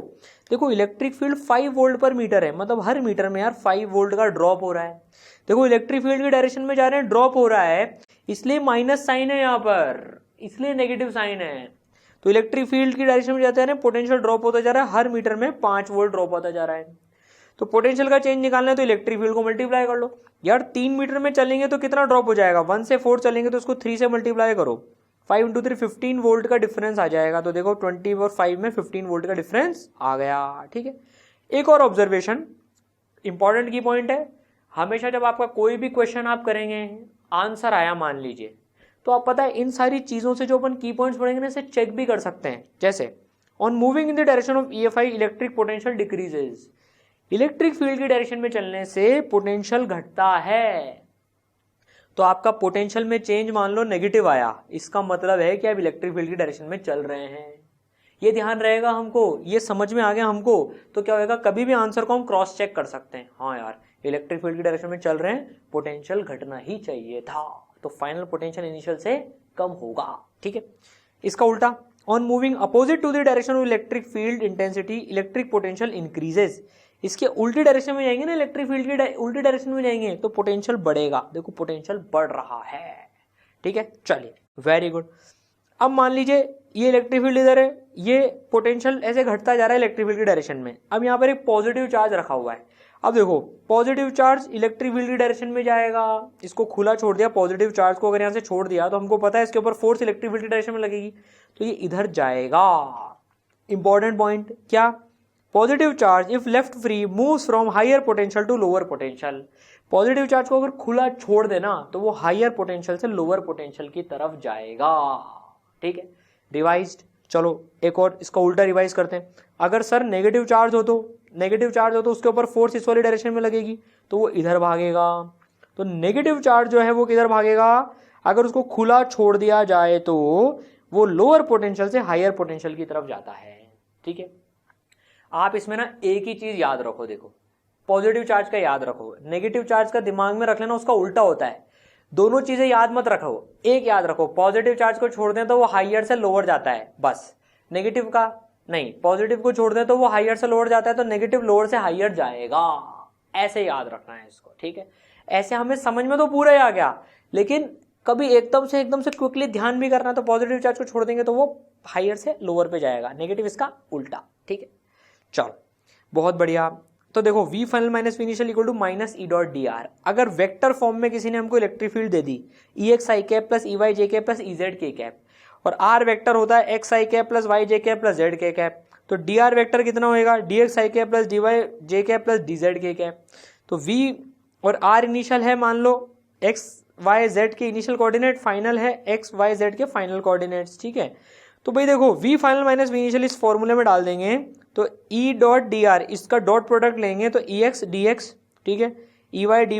देखो इलेक्ट्रिक फील्ड 5 वोल्ट पर मीटर है, मतलब हर मीटर में यार 5 वोल्ट का ड्रॉप हो रहा है। देखो इलेक्ट्रिक फील्ड की डायरेक्शन में जा रहे हैं, ड्रॉप हो रहा है, इसलिए माइनस साइन है यहाँ पर, इसलिए नेगेटिव साइन है। तो इलेक्ट्रिक फील्ड की डायरेक्शन में जाते हैं पोटेंशियल ड्रॉप होता जा रहा है, हर मीटर में 5 वोल्ट ड्रॉप होता जा रहा है। तो पोटेंशियल का चेंज निकालना है तो इलेक्ट्रिक फील्ड को मल्टीप्लाई कर लो। यार 3 मीटर में चलेंगे तो कितना ड्रॉप हो जाएगा? 1 से 4 चलेंगे तो उसको 3 से मल्टीप्लाई करो, 5 इंटू 3 15 वोल्ट का डिफरेंस आ जाएगा। तो देखो 20 और 5 में 15 वोल्ट का डिफरेंस आ गया। ठीक है, एक और ऑब्जर्वेशन, इंपॉर्टेंट की पॉइंट है, हमेशा जब आपका कोई भी क्वेश्चन आप करेंगे, आंसर आया मान लीजिए, तो आप पता है इन सारी चीजों से जो अपन की पॉइंट्स पढ़ेंगे ना, इसे चेक भी कर सकते हैं। जैसे on moving in the direction of EFI electric potential decreases, electric field की डायरेक्शन में चलने से पोटेंशियल घटता है। तो आपका पोटेंशियल में चेंज मान लो नेगेटिव आया, इसका मतलब है कि आप इलेक्ट्रिक फील्ड की डायरेक्शन में चल रहे हैं। ये ध्यान रहेगा हमको, ये समझ में आ गया हमको, तो क्या होगा, कभी भी आंसर को हम क्रॉस चेक कर सकते हैं। हाँ यार इलेक्ट्रिक फील्ड की डायरेक्शन में चल रहे हैं, पोटेंशियल घटना ही चाहिए था, तो फाइनल पोटेंशियल इनिशियल से कम होगा। ठीक है, इसका उल्टा, on moving opposite to the direction of electric field intensity electric potential increases, इसके उल्टी डायरेक्शन में जाएंगे ना, इलेक्ट्रिक फील्ड की उल्टी डायरेक्शन में जाएंगे तो पोटेंशियल बढ़ेगा। देखो पोटेंशियल बढ़ रहा है। ठीक है, चलिए वेरी गुड। अब मान लीजिए ये इलेक्ट्रिक फील्ड इधर है, ये पोटेंशियल ऐसे घटता जा रहा है इलेक्ट्रिक फील्ड की डायरेक्शन में। अब यहाँ पर एक पॉजिटिव चार्ज रखा हुआ है। अब देखो पॉजिटिव चार्ज इलेक्ट्रिक फील्ड की डायरेक्शन में जाएगा, इसको खुला छोड़ दिया, पॉजिटिव चार्ज को अगर यहाँ से छोड़ दिया तो हमको पता है इसके ऊपर फोर्स इलेक्ट्रिक फील्ड की डायरेक्शन में लगेगी, तो ये इधर जाएगा। इंपॉर्टेंट पॉइंट क्या, positive charge if left free moves from higher potential to lower potential, positive charge को अगर खुला छोड़ देना तो वो हायर पोटेंशियल से लोअर पोटेंशियल की तरफ जाएगा। ठीक है, रिवाइज्ड। चलो एक और इसका उल्टा रिवाइज करते हैं। अगर सर नेगेटिव चार्ज हो तो उसके ऊपर फोर्स इस वाली डायरेक्शन में लगेगी, तो वो इधर भागेगा। तो नेगेटिव चार्ज जो है वो किधर भागेगा, अगर उसको खुला छोड़ दिया जाए तो वो लोअर पोटेंशियल से हायर पोटेंशियल की तरफ जाता है। ठीक है, आप इसमें ना एक ही चीज याद रखो, देखो पॉजिटिव चार्ज का याद रखो, नेगेटिव चार्ज का दिमाग में रख लेना, उसका उल्टा होता है। दोनों चीजें याद मत रखो, एक याद रखो, पॉजिटिव चार्ज को छोड़ दें तो वो हायर से लोअर जाता है बस, नेगेटिव का नहीं, पॉजिटिव को छोड़ दें तो वो हायर से लोअर जाता है, तो नेगेटिव लोअर से हायर जाएगा। ऐसे याद रखना है इसको। ठीक है, ऐसे हमें समझ में तो पूरा ही आ गया, लेकिन कभी एकदम से क्विकली ध्यान भी करना, तो पॉजिटिव चार्ज को छोड़ देंगे तो वो हायर से लोअर पे जाएगा, नेगेटिव इसका उल्टा। ठीक है, चलो बहुत बढ़िया। तो देखो v final minus v initial equal to minus E dot D R. अगर वेक्टर फॉर्म में किसी ने हमको इलेक्ट्रिक फील्ड दे दी EX i cap plus EY j cap plus EZ k cap, और r वेक्टर होता है x i cap plus y j cap plus z k cap, तो dr वेक्टर कितना होएगा, dx i cap plus dy j cap plus dz k cap. तो v और r initial है, मान लो x y z के इनिशियल कोऑर्डिनेट, फाइनल है x y z के फाइनल कोऑर्डिनेट्स। ठीक है, तो भाई देखो v final minus v initial इस फॉर्मूले में डाल देंगे, तो E डॉट डी आर, इसका डॉट प्रोडक्ट लेंगे तो EX dx, ठीक है, EY dy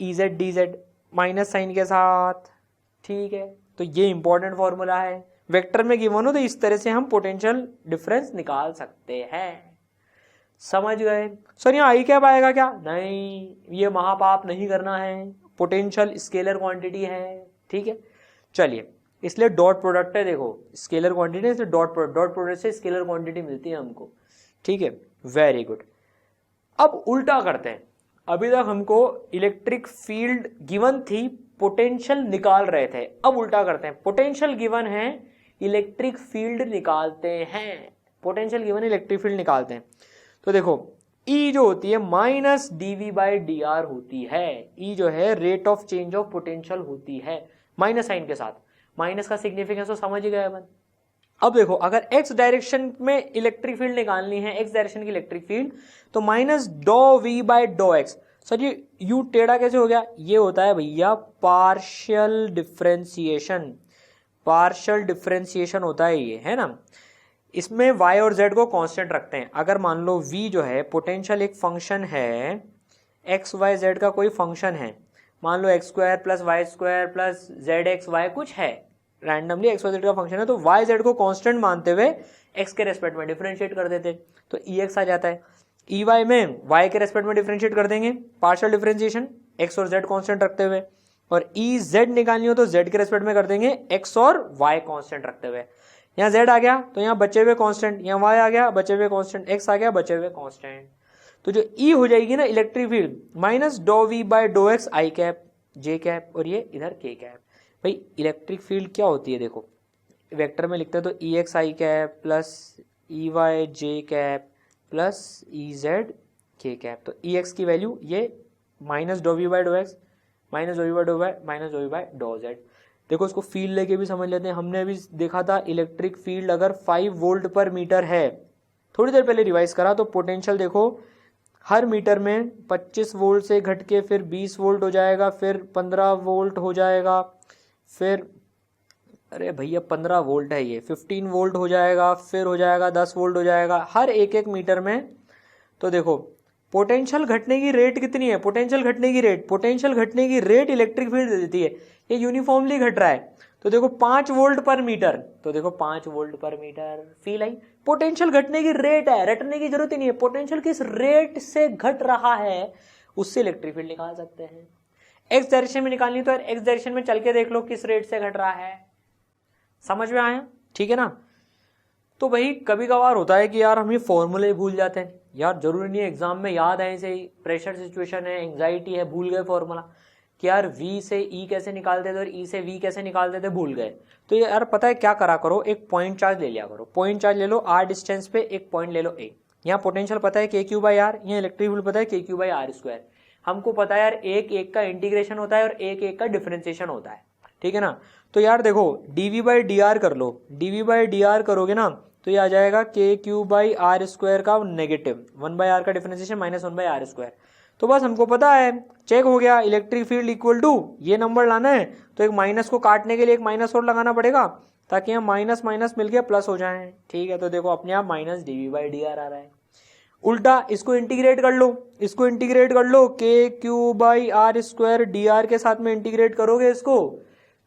EZ dz minus sign के साथ। ठीक है, तो ये इंपॉर्टेंट फॉर्मूला है, वेक्टर में गिवन हो तो इस तरह से हम पोटेंशियल डिफरेंस निकाल सकते हैं। समझ गए सर? यहाँ आई कैप आएगा क्या? नहीं, ये महापाप नहीं करना है, पोटेंशियल स्केलर क्वांटिटी है। ठीक है, चलिए, इसलिए डॉट प्रोडक्ट है, देखो स्केलर क्वांटिटी से डॉट प्रोडक्ट से स्केलर क्वांटिटी मिलती है हमको। ठीक है, वेरी गुड। अब उल्टा करते हैं, अभी तक हमको इलेक्ट्रिक फील्ड गिवन थी, पोटेंशियल निकाल रहे थे, अब उल्टा करते हैं, पोटेंशियल गिवन है, इलेक्ट्रिक फील्ड निकालते हैं, पोटेंशियल गिवन इलेक्ट्रिक फील्ड निकालते हैं। तो देखो E जो होती है माइनस dV/dr होती है, E जो है rate of change of potential होती है, माइनस साइन के साथ, माइनस का सिग्निफिकेंस तो समझ ही गए अपन। अब देखो अगर x डायरेक्शन में इलेक्ट्रिक फील्ड निकालनी है, x डायरेक्शन की इलेक्ट्रिक फील्ड, तो माइनस डो v/डो x। सर ये u टेढ़ा कैसे हो गया? ये होता है भैया पार्शियल डिफरेंशिएशन, पार्शियल डिफरेंशिएशन होता है ये, है ना। इसमें y और z को कांस्टेंट रखते हैं। अगर मान लो v जो है पोटेंशियल एक फंक्शन है, x y z का कोई फंक्शन है, मान लो x square plus y square plus z x y कुछ है, रैंडमली एक्स वाई जेड का फंक्शन है, तो वाई जेड को कांस्टेंट मानते हुए एक्स के रेस्पेक्ट में डिफरेंशिएट कर देते, तो ई एक्स आ जाता है। ई वाई में वाई के रेस्पेक्ट में डिफरेंशिएट कर देंगे, पार्शियल डिफरेंशिएशन एक्स और जेड कांस्टेंट रखते हुए, और ई जेड निकालनी हो तो जेड के रेस्पेक्ट में कर देंगे एक्स और वाई कांस्टेंट रखते हुए। यहाँ जेड आ गया तो यहाँ बचे हुए कांस्टेंट, यहाँ वाई आ गया बचे हुए कांस्टेंट, एक्स आ गया बचे हुए कांस्टेंट। तो जो ई हो जाएगी ना electric field minus do V by do X I cap J cap, और ये इधर के कैप। भाई इलेक्ट्रिक फील्ड क्या होती है, देखो वेक्टर में लिखते हैं तो E X I cap plus E Y J cap plus E Z K cap. तो ई एक्स की वैल्यू ये minus do V by do X minus do V by do Y minus do V by do Z. देखो इसको field लेके भी समझ लेते हैं। हमने अभी देखा था इलेक्ट्रिक फील्ड अगर 5 वोल्ट पर मीटर है, थोड़ी देर पहले रिवाइज करा, तो पोटेंशियल देखो हर मीटर में 25 वोल्ट से घट के फिर 20 वोल्ट हो जाएगा, फिर 15 वोल्ट हो जाएगा, फिर अरे भैया 15 वोल्ट है ये, 15 वोल्ट हो जाएगा, फिर हो जाएगा 10 वोल्ट हो जाएगा, हर एक एक मीटर में। तो देखो पोटेंशियल घटने की रेट कितनी है, पोटेंशियल घटने की रेट इलेक्ट्रिक फील्ड दे देती है, ये यूनिफॉर्मली घट रहा है। तो देखो 5 वोल्ट पर मीटर, तो देखो 5 वोल्ट पर मीटर फील आई, पोटेंशियल घटने की रेट है, रटने की जरूरत ही नहीं है, पोटेंशियल किस रेट से घट रहा है उससे इलेक्ट्रिक फील्ड निकाल सकते हैं। एक्स डायरेक्शन में निकालनी तो एक्स डायरेक्शन में चल के देख लो किस रेट से घट रहा है, समझ में आया, ठीक है ना। तो भाई कभी कभार होता है कि यार हम ये फॉर्मूले भूल जाते हैं, यार जरूरी नहीं है एग्जाम में याद है, ऐसे ही प्रेशर सिचुएशन है, एंग्जाइटी है, भूल गए फॉर्मूला कि यार V से E कैसे निकालते थे और E से V कैसे निकालते थे, भूल गए। तो यार पता है क्या करा करो, एक पॉइंट चार्ज ले लिया करो, पॉइंट चार्ज ले लो r डिस्टेंस पे, एक पॉइंट ले लो A। यहाँ पोटेंशियल पता है के क्यू बाई आर, यहाँ इलेक्ट्रिक फील्ड पता है के क्यू बाई आर स्क्वायर। हमको पता है यार एक एक का इंटीग्रेशन होता है और एक एक का डिफरेंशिएशन होता है, ठीक है ना। तो यार देखो dv बाई डी आर कर लो, dv बाई डी आर करोगे ना तो ये आ जाएगा K Q by R square का नेगेटिव 1 बाई आर का differentiation minus 1 by R square. तो बस हमको पता है, चेक हो गया, इलेक्ट्रिक फील्ड इक्वल टू ये नंबर लाना है तो एक माइनस को काटने के लिए एक माइनस और लगाना पड़ेगा ताकि यहाँ माइनस माइनस मिलके प्लस हो जाए, ठीक है। तो देखो अपने आप minus dv by D r आ रहा है। उल्टा इसको इंटीग्रेट कर लो, इसको इंटीग्रेट कर लो, K Q by R square D R के साथ में इंटीग्रेट करोगे इसको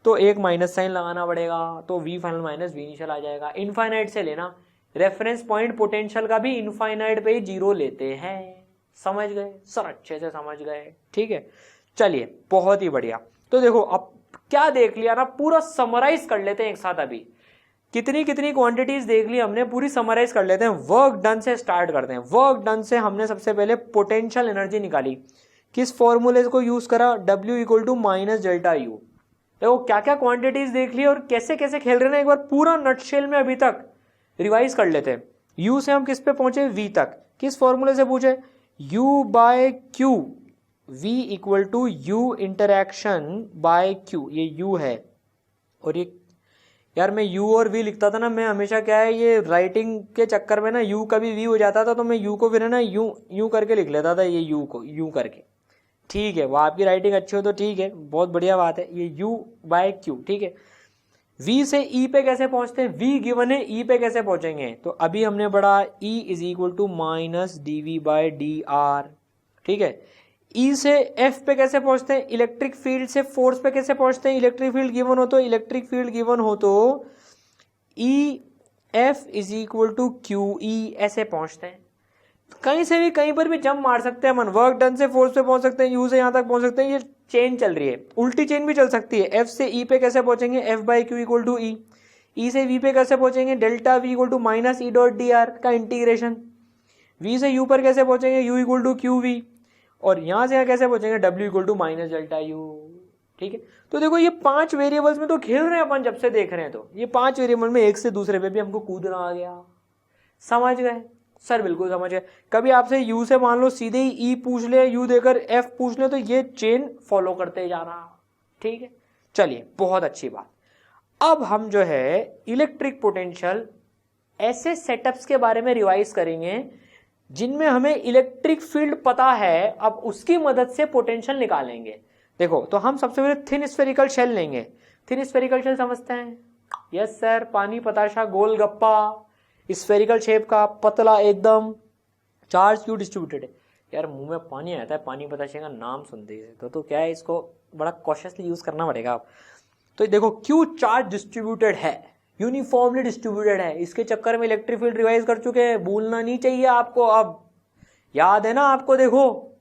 तो एक माइनस साइन लगाना पड़ेगा, तो v final minus v initial आ जाएगा। इनफाइनाइट से लेना, रेफरेंस पॉइंट पोटेंशियल का भी इनफाइनाइट पे ही जीरो लेते हैं, समझ गए सर, अच्छे से समझ गए, ठीक है। चलिए बहुत ही बढ़िया। तो देखो अब क्या देख लिया ना, पूरा समराइज कर लेते हैं एक साथ। अभी कितनी कितनी क्वांटिटीज देख ली हमने, पूरी समराइज कर लेते हैं। वर्क डन से स्टार्ट करते हैं। वर्क डन से हमने सबसे पहले पोटेंशियल एनर्जी निकाली, किस फॉर्मूले को यूज करा, W equal to minus delta U. देखो क्या क्या क्वांटिटीज देख ली और कैसे कैसे खेल रहे हैं, एक बार पूरा नटशेल में अभी तक रिवाइज कर लेते हैं। U से हम किस पे पहुंचे, V तक, किस फॉर्मूले से पूछे, U by Q, V equal to U interaction by Q, ये U है। और ये यार मैं U और V लिखता था ना, मैं हमेशा क्या है ये राइटिंग के चक्कर में ना U कभी V हो जाता था तो मैं U को फिर है ना यूं करके लिख लेता था, ये U को यूं करके, ठीक है। वो आपकी राइटिंग अच्छी हो तो ठीक है, बहुत बढ़िया बात है। ये U बाय Q, ठीक है। V से E पे कैसे पहुंचते हैं, V गिवन है, E पे कैसे पहुंचेंगे, तो अभी हमने पढ़ा E is equal to minus dV by D R, ठीक है। E से F पे कैसे पहुंचते हैं, इलेक्ट्रिक फील्ड से फोर्स पे कैसे पहुंचते हैं, इलेक्ट्रिक फील्ड गिवन हो तो, इलेक्ट्रिक फील्ड गिवन हो तो E F is equal to QE ऐसे पहुंचते हैं। कहीं से भी कहीं पर भी जंप मार सकते हैं मन, वर्क डन से फोर्स पे पहुंच सकते हैं, यू से यहां तक पहुंच सकते हैं, ये चेन चल रही है, उल्टी चेन भी चल सकती है। एफ से ई पे कैसे पहुंचेंगे, F by q equal to E. E से वी पे कैसे पहुंचेंगे, delta V equal to minus E dot D r का इंटीग्रेशन। वी से यू पर कैसे पहुंचेंगे, U equal to q V. और यहां से यहां कैसे पहुंचेंगे, W equal to minus delta U, ठीक है। तो देखो ये 5 वेरिएबल्स में तो खेल रहे हैं अपन, जब से देख रहे हैं तो ये 5 वेरिएबल में एक से दूसरे पे भी हमको कूदना आ गया, समझ गए सर, बिल्कुल समझ गए। कभी आपसे U से मान लो सीधे ही E पूछ ले, U देकर F पूछ ले, तो ये चेन फॉलो करते जाना, ठीक है। चलिए बहुत अच्छी बात। अब हम जो है इलेक्ट्रिक पोटेंशियल ऐसे सेटअप्स के बारे में रिवाइज करेंगे जिनमें हमें इलेक्ट्रिक फील्ड पता है, अब उसकी मदद से पोटेंशियल निकालेंगे। देखो तो हम सबसे पहले थिन स्फेरिकल शेल लेंगे। थिन स्फेरिकल शेल समझते हैं, यस सर, पानी पताशा गोल गप्पा, स्फेरिकल शेप का, पतला एकदम, चार्ज क्यों डिस्ट्रीब्यूटेड है। यार मुंह में पानी आता है पानी पताशे का नाम सुनते ही, तो क्या है इसको बड़ा कॉशियसली यूज करना पड़ेगा आप। तो देखो क्यू चार्ज डिस्ट्रीब्यूटेड है, यूनिफॉर्मली डिस्ट्रीब्यूटेड है, इसके चक्कर में इलेक्ट्रिक फील्ड रिवाइज कर चुके हैं, भूलना नहीं चाहिए आपको। अब याद है ना आपको? देखो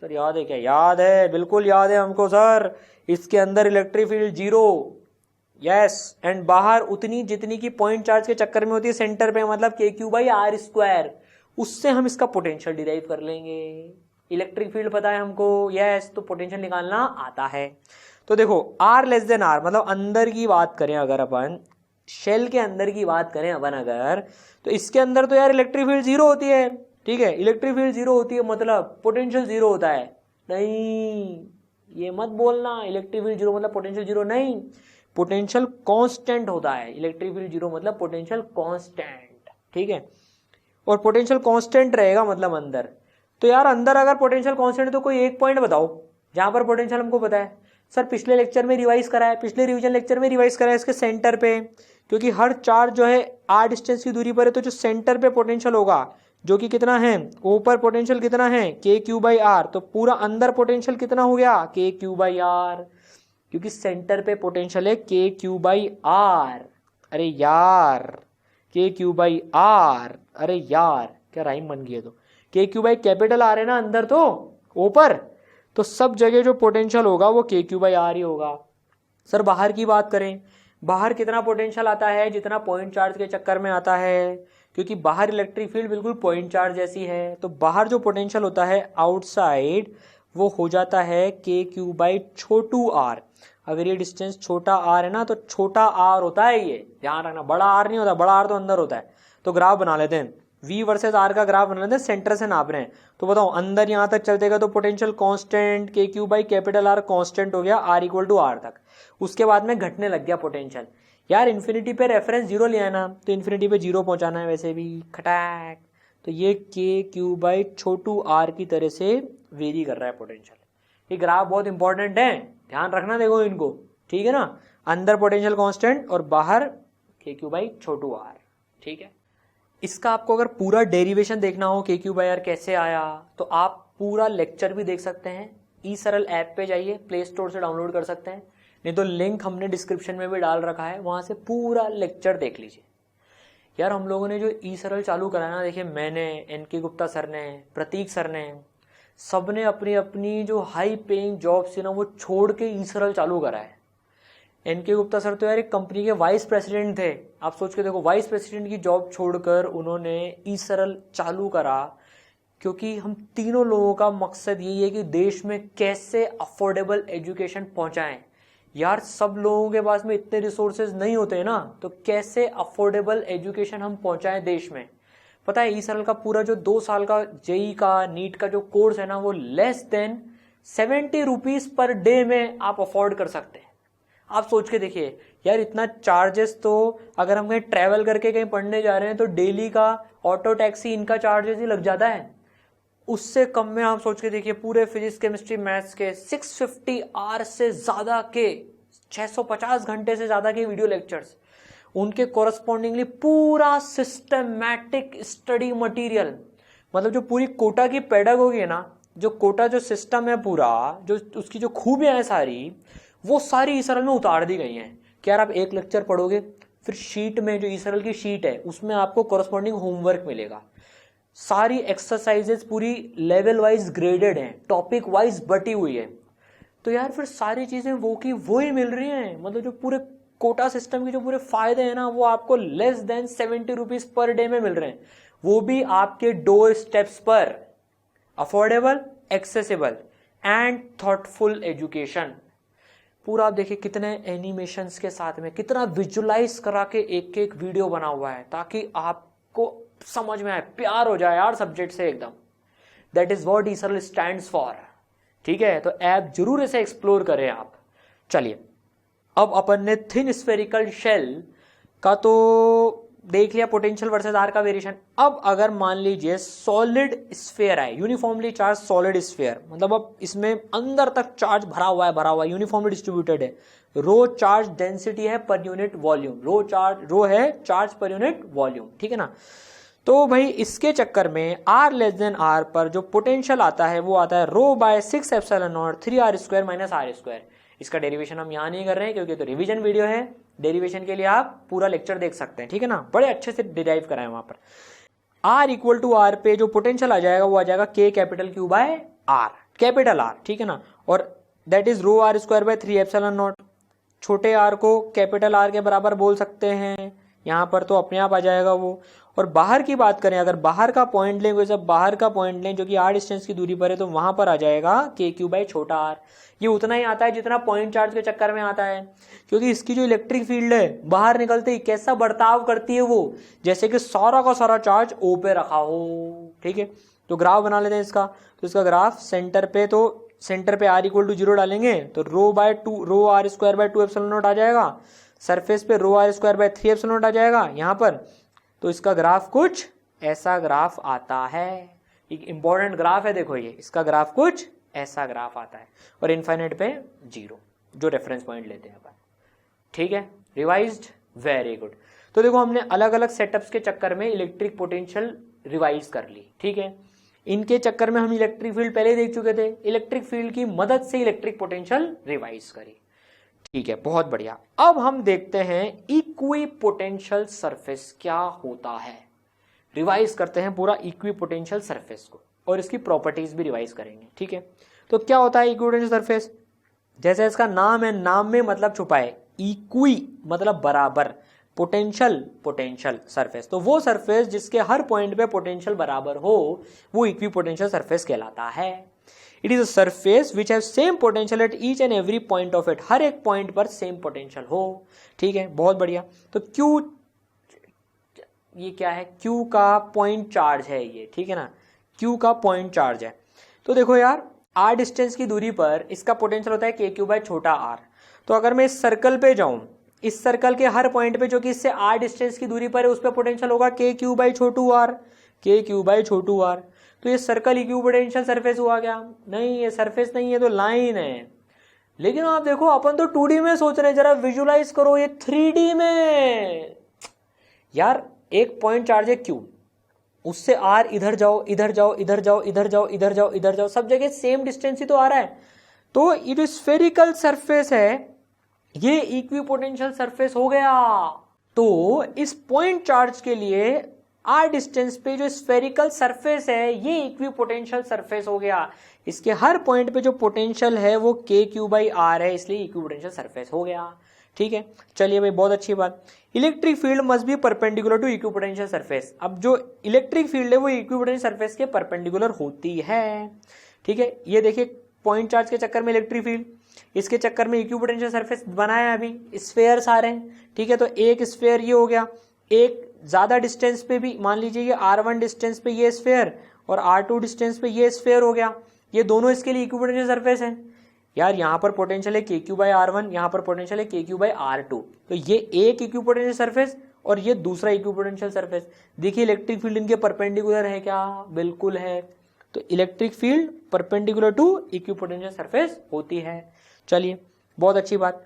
सर याद है क्या? याद है, बिल्कुल याद है हमको सर। इसके अंदर इलेक्ट्रिक फील्ड 0, यस, एंड बाहर उतनी जितनी की पॉइंट चार्ज के चक्कर में होती है सेंटर पे, मतलब KQ/R²। उससे हम इसका पोटेंशियल डिराइव कर लेंगे। इलेक्ट्रिक फील्ड पता है हमको, यस, तो पोटेंशियल निकालना आता है। तो देखो R<R, मतलब अंदर की बात करें अगर अपन, शेल के अंदर की बात करें अपन अगर, तो इसके अंदर तो यार इलेक्ट्रिक फील्ड 0 होती है, ठीक है। इलेक्ट्रिक फील्ड 0 होती है मतलब पोटेंशियल 0 होता है? नहीं, ये मत बोलना इलेक्ट्रिक फील्ड 0 मतलब पोटेंशियल 0, नहीं, पोटेंशियल कांस्टेंट होता है। इलेक्ट्रिक फील्ड 0 मतलब पोटेंशियल कांस्टेंट, ठीक है। और पोटेंशियल कांस्टेंट रहेगा मतलब अंदर। तो यार अंदर अगर पोटेंशियल कांस्टेंट है तो कोई एक पॉइंट बताओ जहां पर पोटेंशियल हमको पता है। सर पिछले लेक्चर में रिवाइज करा है, पिछले रिवीजन लेक्चर में रिवाइज करा है इसके सेंटर पे, क्योंकि हर चार्ज जो है r डिस्टेंस की दूरी पर है, तो जो सेंटर पे पोटेंशियल होगा जो कि कितना है, ऊपर पोटेंशियल कितना है KQ/R, तो पूरा अंदर पोटेंशियल कितना हो गया KQ/R, क्योंकि सेंटर पे पोटेंशियल है KQ/R। अरे यार KQ/R, अरे यार क्या राइम बन गई है? तो KQ/R है ना अंदर, तो ऊपर, तो सब जगह जो पोटेंशियल होगा वो KQ/R ही होगा। सर बाहर की बात करें, बाहर कितना पोटेंशियल आता है? जितना पॉइंट चार्ज के चक्कर में आता है, क्योंकि बाहर इलेक्ट्रिक फील्ड बिल्कुल पॉइंट चार्ज जैसी है, तो बाहर जो पोटेंशियल होता है आउटसाइड वो हो जाता है KQ/R। अगर ये डिस्टेंस छोटा r है ना तो छोटा r होता है, ये ध्यान रखना, बड़ा R नहीं होता, बड़ा R तो अंदर होता है। तो ग्राफ बना लेते हैं, V वर्सेस R का ग्राफ बना लेते हैं, सेंटर से नाप रहे हैं। तो बताओ अंदर यहां तक चलतेगा तो पोटेंशियल कांस्टेंट KQ/R कांस्टेंट हो गया R=R तक। उसके बाद में घटने लग गया पोटेंशियल। यार इन्फिनिटी पे रेफरेंस 0 ले आना, तो इन्फिनिटी पे 0 पहुंचाना है वैसे भी, खटाक। तो ये KQ/R की तरह से वेरी कर रहा है पोटेंशियल। ये ग्राफ बहुत इंपॉर्टेंट है, ध्यान रखना, देखो इनको, ठीक है ना। अंदर पोटेंशियल कांस्टेंट और बाहर KQ/R, ठीक है। इसका आपको अगर पूरा डेरिवेशन देखना हो KQ/R कैसे आया, तो आप पूरा लेक्चर भी देख सकते हैं। ई-सरल ऐप पे जाइए, प्ले स्टोर से डाउनलोड कर सकते हैं, नहीं तो लिंक हमने डिस्क्रिप्शन में भी डाल रखा है, वहां से पूरा लेक्चर देख लीजिए। यार हम लोगों ने जो ई-सरल चालू करा ना, देखिए मैंने, NK गुप्ता सर ने, प्रतीक सर ने, सब ने अपनी अपनी जो हाई पेइंग जॉब थी ना वो छोड़ के ई-सरल चालू करा है। NK गुप्ता सर तो यार एक कंपनी के वाइस प्रेसिडेंट थे, आप सोच के देखो, वाइस प्रेसिडेंट की जॉब छोड़कर उन्होंने ई-सरल चालू करा, क्योंकि हम तीनों लोगों का मकसद यही है कि देश में कैसे अफोर्डेबल एजुकेशन पहुंचाएं। यार सब लोगों के पास में इतने रिसोर्सेज नहीं होते ना, तो कैसे अफोर्डेबल एजुकेशन हम पहुंचाएं देश में। पता है ई-सरल का पूरा जो 2 साल का जेई का, नीट का जो कोर्स है ना, वो less than 70 rupees per day में आप अफोर्ड कर सकते हैं। आप सोच के देखिए यार, इतना चार्जेस, तो अगर हम कहीं ट्रैवल करके कहीं पढ़ने जा रहे हैं तो डेली का ऑटो टैक्सी इनका चार्जेस ही लग जाता है। उससे कम में आप सोच के देखिए पूरे फिजिक्स केमिस्ट्री मैथ्स के 650 आवर से ज्यादा के, 650 घंटे से ज्यादा के वीडियो लेक्चर्स, उनके कोरस्पॉन्डिंगली पूरा सिस्टमैटिक स्टडी मटेरियल, मतलब जो पूरी कोटा की पेडागोगी है ना, जो कोटा जो सिस्टम है पूरा, जो उसकी जो खूबियां हैं सारी, वो सारी ई-सरल में उतार दी गई हैं। कि यार आप एक लेक्चर पढ़ोगे, फिर शीट में जो ई-सरल की शीट है उसमें आपको कोरस्पॉन्डिंग होमवर्क मिलेगा, सारी एक्सरसाइजेस पूरी लेवल वाइज ग्रेडेड हैं, टॉपिक वाइज बटी हुई है। तो यार फिर सारी चीजें वो की वो ही मिल रही हैं, मतलब जो पूरे कोटा सिस्टम के जो पूरे फायदे हैं ना, वो आपको less than 70 rupees per day में मिल रहे हैं, वो भी आपके डोर स्टेप्स पर। Affordable, accessible and thoughtful education. पूरा आप देखिए कितने एनिमेशंस के साथ में, कितना विजुलाइज करा के एक एक वीडियो बना हुआ है, ताकि आपको समझ में आए, प्यार हो जाए यार सब्जेक्ट से एकदम। That is what eSaral stands for, ठीक है। तो ऐप जरूर इसे एक्सप्लोर करें आप। चलिए अब अपन ने थिन स्फेरिकल शेल का तो देख लिया, पोटेंशियल वर्सेस आर का वेरिएशन। अब अगर मान लीजिए सॉलिड स्फीयर है, यूनिफॉर्मली चार्ज सॉलिड स्फीयर, मतलब अब इसमें अंदर तक चार्ज भरा हुआ है, यूनिफॉर्मली डिस्ट्रीब्यूटेड है, रो चार्ज डेंसिटी है पर यूनिट वॉल्यूम, रो है चार्ज पर यूनिट वॉल्यूम, ठीक है ना। तो भाई इसके चक्कर में r लेस देन r पर जो पोटेंशियल आता है वो आता है rho by 6 epsilon naught 3r square minus r square. इसका डेरिवेशन हम यहाँ नहीं कर रहे हैं क्योंकि तो रिवीजन वीडियो है, डेरिवेशन के लिए आप पूरा लेक्चर देख सकते हैं, ठीक है ना, बड़े अच्छे से डिराइव कराए वहां पर। r इक्वल टू r पे जो पोटेंशियल आ जाएगा वो आ जाएगा k capital Q by r, capital R, ठीक है ना, और that is rho r square by 3 epsilon naught. छोटे r को कैपिटल R के बराबर बोल सकते हैं यहाँ पर, तो अपने आप आ जाएगा वो। और बाहर की बात करें, अगर बाहर का पॉइंट लें, वैसे बाहर का पॉइंट लें जो कि r डिस्टेंस की दूरी पर है, तो वहां पर आ जाएगा KQ बाय छोटा r। ये उतना ही आता है जितना पॉइंट चार्ज के चक्कर में आता है, क्योंकि इसकी जो इलेक्ट्रिक फील्ड है बाहर निकलते ही कैसा बर्ताव करती है वो, जैसे कि सारा का सारा चार्ज O पे रखा हो, ठीक है। तो ग्राफ बना लेते हैं इसका। तो इसका ग्राफ सेंटर पे, तो सेंटर पे r इक्वल टू 0 डालेंगे तो rho r square by 2 epsilon naught आ जाएगा। सरफेस पे rho r square by 3 epsilon naught आ जाएगा यहाँ पर। तो इसका ग्राफ कुछ ऐसा ग्राफ आता है, एक इंपॉर्टेंट ग्राफ है, देखो ये इसका ग्राफ कुछ ऐसा ग्राफ आता है, और इनफाइनाइट पे 0 जो रेफरेंस पॉइंट लेते हैं अपन, ठीक है। Revised, very good. तो देखो हमने अलग अलग सेटअप्स के चक्कर में इलेक्ट्रिक पोटेंशियल रिवाइज कर ली, ठीक है। इनके चक्कर में हम इलेक्ट्रिक फील्ड पहले ही देख चुके थे, इलेक्ट्रिक फील्ड की मदद से इलेक्ट्रिक पोटेंशियल रिवाइज करी, ठीक है, बहुत बढ़िया। अब हम देखते हैं इक्विपोटेंशियल सरफेस क्या होता है। रिवाइज करते हैं पूरा इक्विपोटेंशियल सरफेस को और इसकी प्रॉपर्टीज भी रिवाइज करेंगे, ठीक है। तो क्या होता है इक्विपोटेंशियल सरफेस? जैसे इसका नाम है, नाम में मतलब छुपा है, इक्वी मतलब बराबर, पोटेंशियल सरफेस, तो वो सरफेस जिसके हर पॉइंट पे पोटेंशियल बराबर हो वो इक्विपोटेंशियल सरफेस कहलाता है। It is a surface which have same potential at each and every point of it, हर एक पॉइंट पर सेम पोटेंशियल हो, ठीक है, बहुत बढ़िया। तो Q ये क्या है? Q का पॉइंट चार्ज है ये, ठीक है ना, Q का पॉइंट चार्ज है। तो देखो यार, r डिस्टेंस की दूरी पर इसका पोटेंशियल होता है KQ बाय छोटा r। तो अगर मैं इस सर्कल पे जाऊं, इस सर्कल के हर पॉइंट पे जो कि इससे r डिस्टेंस की दूरी पर है उस पर पोटेंशियल होगा KQ बाय छोटू r, KQ बाय छोटू r। तो ये सर्कल इक्विपोटेंशियल सरफेस हुआ क्या? नहीं, ये सरफेस नहीं है, तो लाइन है। लेकिन आप देखो अपन तो 2D में सोच रहे हैं, जरा विजुलाइज करो ये 3D में। यार एक पॉइंट चार्ज है Q, उससे R इधर जाओ इधर जाओ इधर जाओ इधर जाओ इधर जाओ इधर जाओ, सब जगह सेम डिस्टेंस ही तो आ रहा है। तो ये जो स्फेरिकल सरफेस है ये इक्विपोटेंशियल सरफेस हो गया। तो इस पॉइंट चार्ज के लिए r डिस्टेंस पे जो स्फेरिकल सरफेस है ये इक्विपोटेंशियल सरफेस हो गया। इसके हर पॉइंट पे जो पोटेंशियल है वो KQ बाई R है, इसलिए इक्विपोटेंशियल सरफेस हो गया, ठीक है। चलिए भाई, बहुत अच्छी बात। Electric field must be perpendicular to equipotential surface. अब जो इलेक्ट्रिक फील्ड है वो इक्विपोटेंशियल सरफेस के परपेंडिकुलर होती है, ठीक है। ये देखिए पॉइंट चार्ज के चक्कर में इलेक्ट्रिक फील्ड, इसके चक्कर में इक्विपोटेंशियल सरफेस बनाया है, अभी स्फेयर सारे हैं, ठीक है। तो एक स्फेयर ये हो गया, एक ज्यादा डिस्टेंस पे भी मान लीजिए ये R1 डिस्टेंस पे ये स्फेयर और R2 डिस्टेंस पे ये स्फेयर हो गया, ये दोनों इसके लिए इक्विपोटेंशियल सरफेस है। यार यहाँ पर पोटेंशियल है KQ बाय R1, यहाँ पर पोटेंशियल है KQ बाय R2, तो ये एक इक्विपोटेंशियल सरफेस और ये दूसरा इक्विपोटेंशियल सरफेस। देखिए इलेक्ट्रिक फील्ड इनके परपेंडिकुलर है क्या? बिल्कुल है। तो electric field perpendicular to equipotential surface होती है। चलिए, बहुत अच्छी बात।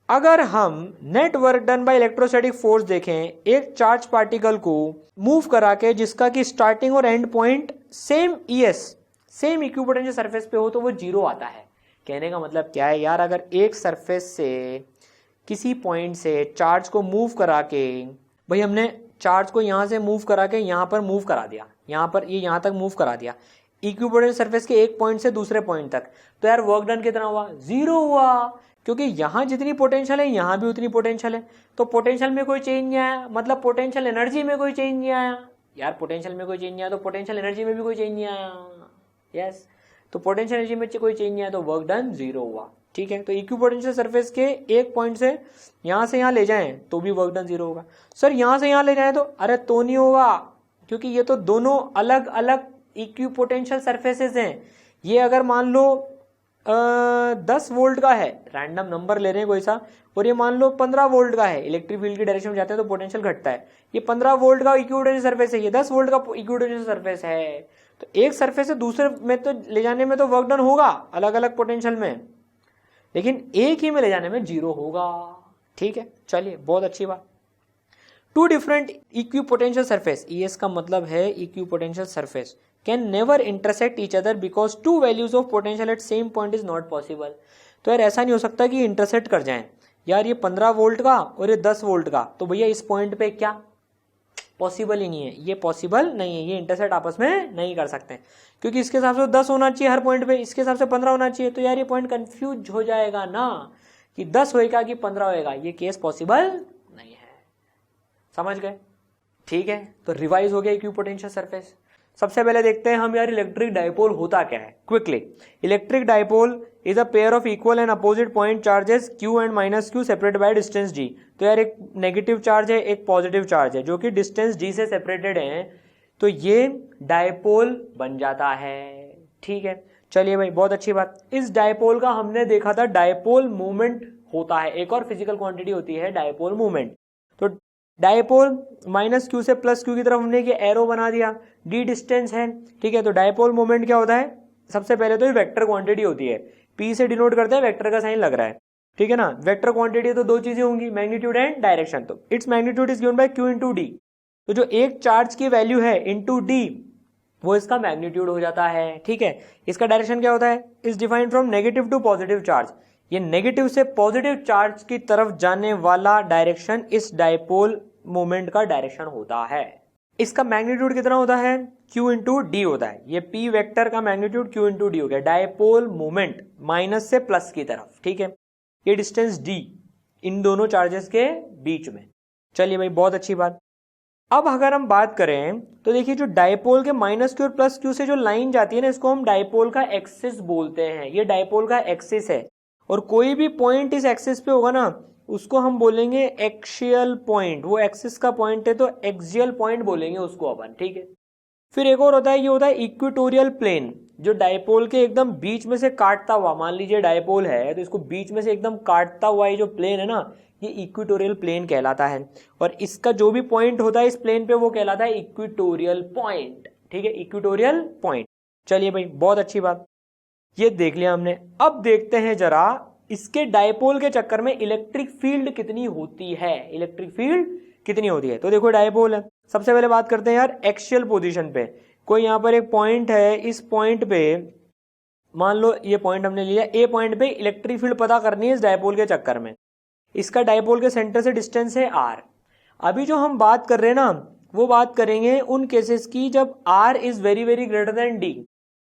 अगर हम net work done by electrostatic force देखें, एक चार्ज पार्टिकल को मूव करा के जिसका कि स्टार्टिंग और and point same same equipotential surface पे हो तो वो 0 आता है। कहने का मतलब क्या है यार, अगर एक सरफेस से किसी पॉइंट से चार्ज को मूव करा के, भाई हमने चार्ज को यहां से मूव करा के यहां पर मूव करा दिया, यहां पर ये यहां तक मूव करा दिया इक्विपोटेंशियल सरफेस के एक पॉइंट से दूसरे पॉइंट तक, तो यार वर्क डन कितना हुआ? 0 हुआ, क्योंकि यहां जितनी पोटेंशियल है यहां भी उतनी पोटेंशियल है। तो पोटेंशियल में कोई चेंज नहीं आया, मतलब पोटेंशियल एनर्जी में कोई चेंज नहीं आया। यार पोटेंशियल में कोई चेंज नहीं आया तो पोटेंशियल एनर्जी में भी कोई चेंज नहीं आया। यस, तो पोटेंशियल एनर्जी में कोई चेंज नहीं आया तो वर्क डन 0 हुआ, ठीक है। तो इक्विपोटेंशियल सरफेस के एक पॉइंट से यहां ले जाएं तो भी वर्क डन 0 होगा। सर यहां से यहां ले जाएं तो, अरे तो नहीं होगा, क्योंकि ये तो दोनों अलग अलग इक्विपोटेंशियल सरफेसेस हैं। ये अगर मान लो 10 वोल्ट का है, रैंडम नंबर ले रहे हैं कोई सा, और ये मान लो 15 वोल्ट का है, इलेक्ट्रिक फील्ड की डायरेक्शन में जाते हैं तो पोटेंशियल घटता है। ये 15 वोल्ट का इक्विपोटेंशियल सरफेस है, ये 10 वोल्ट का इक्विपोटेंशियल सरफेस है। तो एक सरफेस से दूसरे में तो ले जाने में तो वर्क डन होगा अलग अलग पोटेंशियल में, लेकिन एक ही में ले जाने में 0 होगा, ठीक है। चलिए, बहुत अच्छी बात। Two different equipotential surface, ES का मतलब है equipotential surface, can never intersect each other because two values of potential at same point is not possible. तो यार ऐसा नहीं हो सकता कि इंटरसेक्ट कर जाएं, यार ये 15 वोल्ट का और ये 10 वोल्ट का, तो भैया इस पॉइंट पे क्या पॉसिबल ही नहीं है, ये पॉसिबल नहीं है, ये इंटरसेक्ट आपस में नहीं कर सकते, क्योंकि इसके हिसाब से 10 होना चाहिए हर पॉइंट पे, इसके हिसाब से 15 होना चाहिए, तो यार ये पॉइंट कंफ्यूज हो जाएगा ना कि 10 होएगा कि 15 होएगा, ये केस पॉसिबल नहीं है। समझ गए? ठीक है, तो रिवाइज हो गया इक्विपोटेंशियल सरफेस। सबसे पहले देखते हैं हम यार इलेक्ट्रिक डायपोल होता क्या है quickly. Electric dipole is a pair of equal and opposite point charges Q and minus Q separated by distance G। तो यार एक नेगेटिव चार्ज है, एक पॉजिटिव चार्ज है जो कि डिस्टेंस G से सेपरेटेड है, तो ये डायपोल बन जाता है। ठीक है, चलिए भाई बहुत अच्छी बात। इस डायपोल का हमने देखा था डायपोल मोमेंट होता है, एक और फिजिकल क्वांटिटी होती है डायपोल मोमेंट। तो डायपोल माइनस Q से प्लस Q की तरफ हमने ये एरो बना दिया, D डिस्टेंस है। ठीक है, तो डायपोल मोमेंट क्या होता है? सबसे पहले तो ये वेक्टर क्वांटिटी होती है, P से डिनोट करते हैं, वेक्टर का साइन लग रहा है, ठीक है ना। वेक्टर क्वांटिटी तो दो चीजें होंगी, मैग्नीट्यूड एंड डायरेक्शन। तो its magnitude is given by Q into D. तो जो एक चार्ज की वैल्यू है इंटू डी, वो इसका मैग्नीट्यूड हो जाता है। ठीक है, इसका डायरेक्शन क्या होता है? Is defined from negative to positive charge. ये नेगेटिव से पॉजिटिव चार्ज की तरफ जाने वाला डायरेक्शन इस डायपोल मोमेंट का डायरेक्शन होता है। इसका मैग्नीट्यूड कितना होता है? Q इंटू डी होता है। ये P वेक्टर का मैग्नीट्यूड Q इंटू डी हो गया, डायपोल मोमेंट माइनस से प्लस की तरफ। ठीक है, ये डिस्टेंस D इन दोनों चार्जेस के बीच में। चलिए भाई बहुत अच्छी बात। अब अगर हम बात करें तो देखिए जो डायपोल के माइनस Q और प्लस Q से जो लाइन जाती है ना, इसको हम डायपोल का एक्सिस बोलते हैं। ये डायपोल का एक्सिस है, और कोई भी पॉइंट इस एक्सिस पे होगा ना, उसको हम बोलेंगे एक्सियल पॉइंट। वो एक्सिस का पॉइंट है तो एक्सियल पॉइंट बोलेंगे उसको अपन। ठीक है, फिर एक और होता है, ये होता है इक्वेटोरियल प्लेन, जो डायपोल के एकदम बीच में से काटता हुआ, मान लीजिए डायपोल है तो इसको बीच में से एकदम काटता हुआ ये जो प्लेन है ना, ये इक्वेटोरियल प्लेन कहलाता है। और इसका जो भी पॉइंट होता है इस प्लेन पे, वो कहलाता है इक्वेटोरियल पॉइंट। ठीक है, इक्वेटोरियल पॉइंट। चलिए भाई बहुत अच्छी बात, ये देख लिया हमने। अब देखते हैं जरा इसके डायपोल के चक्कर में इलेक्ट्रिक फील्ड कितनी होती है। इलेक्ट्रिक फील्ड कितनी होती है? तो देखो डायपोल है, सबसे पहले बात करते हैं यार एक्सियल पोजीशन पे। कोई यहां पर एक पॉइंट है, इस पॉइंट पे मान लो ये पॉइंट हमने लिया, ए पॉइंट पे इलेक्ट्रिक फील्ड पता करनी है इस डायपोल के चक्कर में। इसका डायपोल के सेंटर से डिस्टेंस है r। अभी जो हम बात कर रहे हैं ना, वो बात करेंगे उन केसेस की जब r is very very greater then d।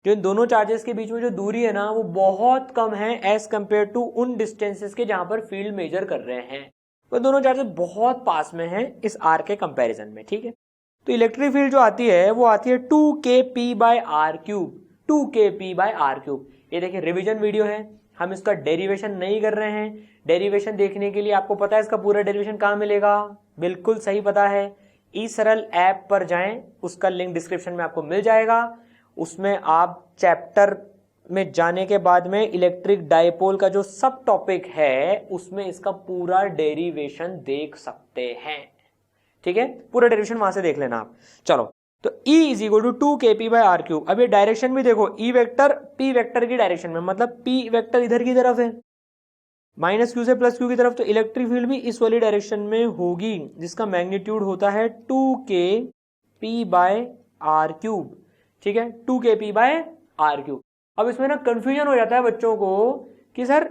जो इन दोनों चार्जेस के बीच में जो दूरी है ना, वो बहुत कम है एज कंपेयर टू उन डिस्टेंसेस के जहां पर फील्ड मेजर कर रहे हैं। वो दोनों चार्जेस बहुत पास में हैं इस r के कंपैरिजन में। ठीक है, तो इलेक्ट्रिक फील्ड जो आती है वो आती है 2kp/r³। 2kp/r³। ये देखिए रिवीजन वीडियो है, हम इसका डेरिवेशन नहीं कर रहे हैं। डेरिवेशन देखने के लिए आपको पता है इसका पूरा डेरिवेशन कहाँ मिलेगा? बिल्कुल सही पता है, ई सरल ऐप पर जाएं, उसका लिंक डिस्क्रिप्शन में आपको मिल जाएगा। उसमें आप चैप्टर में जाने के बाद में इलेक्ट्रिक डायपोल का जो सब टॉपिक है उसमें इसका पूरा डेरिवेशन देख सकते हैं। ठीक है, पूरा डेरिवेशन वहां से देख लेना आप। चलो, तो E is equal to 2kp/r³। अब ये डायरेक्शन भी देखो, E वेक्टर P वेक्टर की डायरेक्शन में, मतलब P वेक्टर इधर की तरफ है, माइनस Q से प्लस Q की तरफ, तो इलेक्ट्रिक फील्ड भी इस वाली डायरेक्शन में होगी, जिसका मैग्नीट्यूड होता है 2kp/r³। ठीक है, 2kp/r³। अब इसमें ना कंफ्यूजन हो जाता है बच्चों को कि सर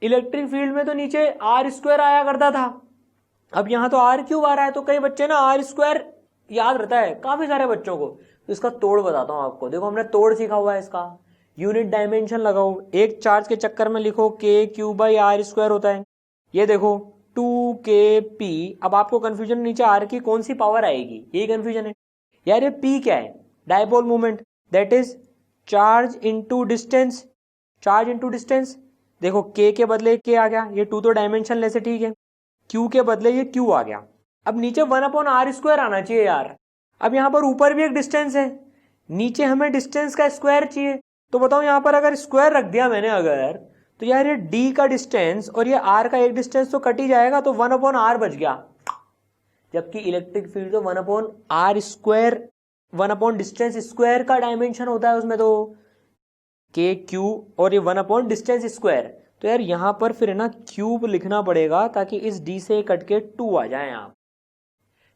इलेक्ट्रिक फील्ड में तो नीचे r² आया करता था, अब यहां तो r³ आ रहा है। तो कई बच्चे ना r² याद रहता है काफी सारे बच्चों को, तो इसका तोड़ बताता हूं आपको। देखो हमने तोड़ सीखा हुआ है इसका। यूनिट डायमेंशन लगाओ, एक चार्ज के चक्कर में लिखो kq/r² होता है। ये देखो 2kp। अब आपको कंफ्यूजन, नीचे r की कौन सी पावर आएगी, यही कंफ्यूजन है यार। ये p क्या है? Dipole moment, that is charge into distance. Charge into distance, देखो k के बदले k आ गया, ये 2 तो डायमेंशन लेस है। ठीक है, q के बदले ये q आ गया। अब नीचे 1/r² आना चाहिए यार। अब यहां पर ऊपर भी एक डिस्टेंस है, नीचे हमें डिस्टेंस का स्क्वायर चाहिए। तो बताओ यहां पर अगर स्क्वायर रख दिया मैंने अगर, तो यार ये d का डिस्टेंस और ये r का एक डिस्टेंस तो कट ही जाएगा, तो 1/r बच गया। जबकि इलेक्ट्रिक फील्ड तो 1/r², 1/डिस्टेंस स्क्वायर का डायमेंशन होता है उसमें, तो k q और ये 1/डिस्टेंस स्क्वायर। तो यार यहां पर फिर है ना क्यूब लिखना पड़ेगा, ताकि इस d से कट के 2 आ जाए आप।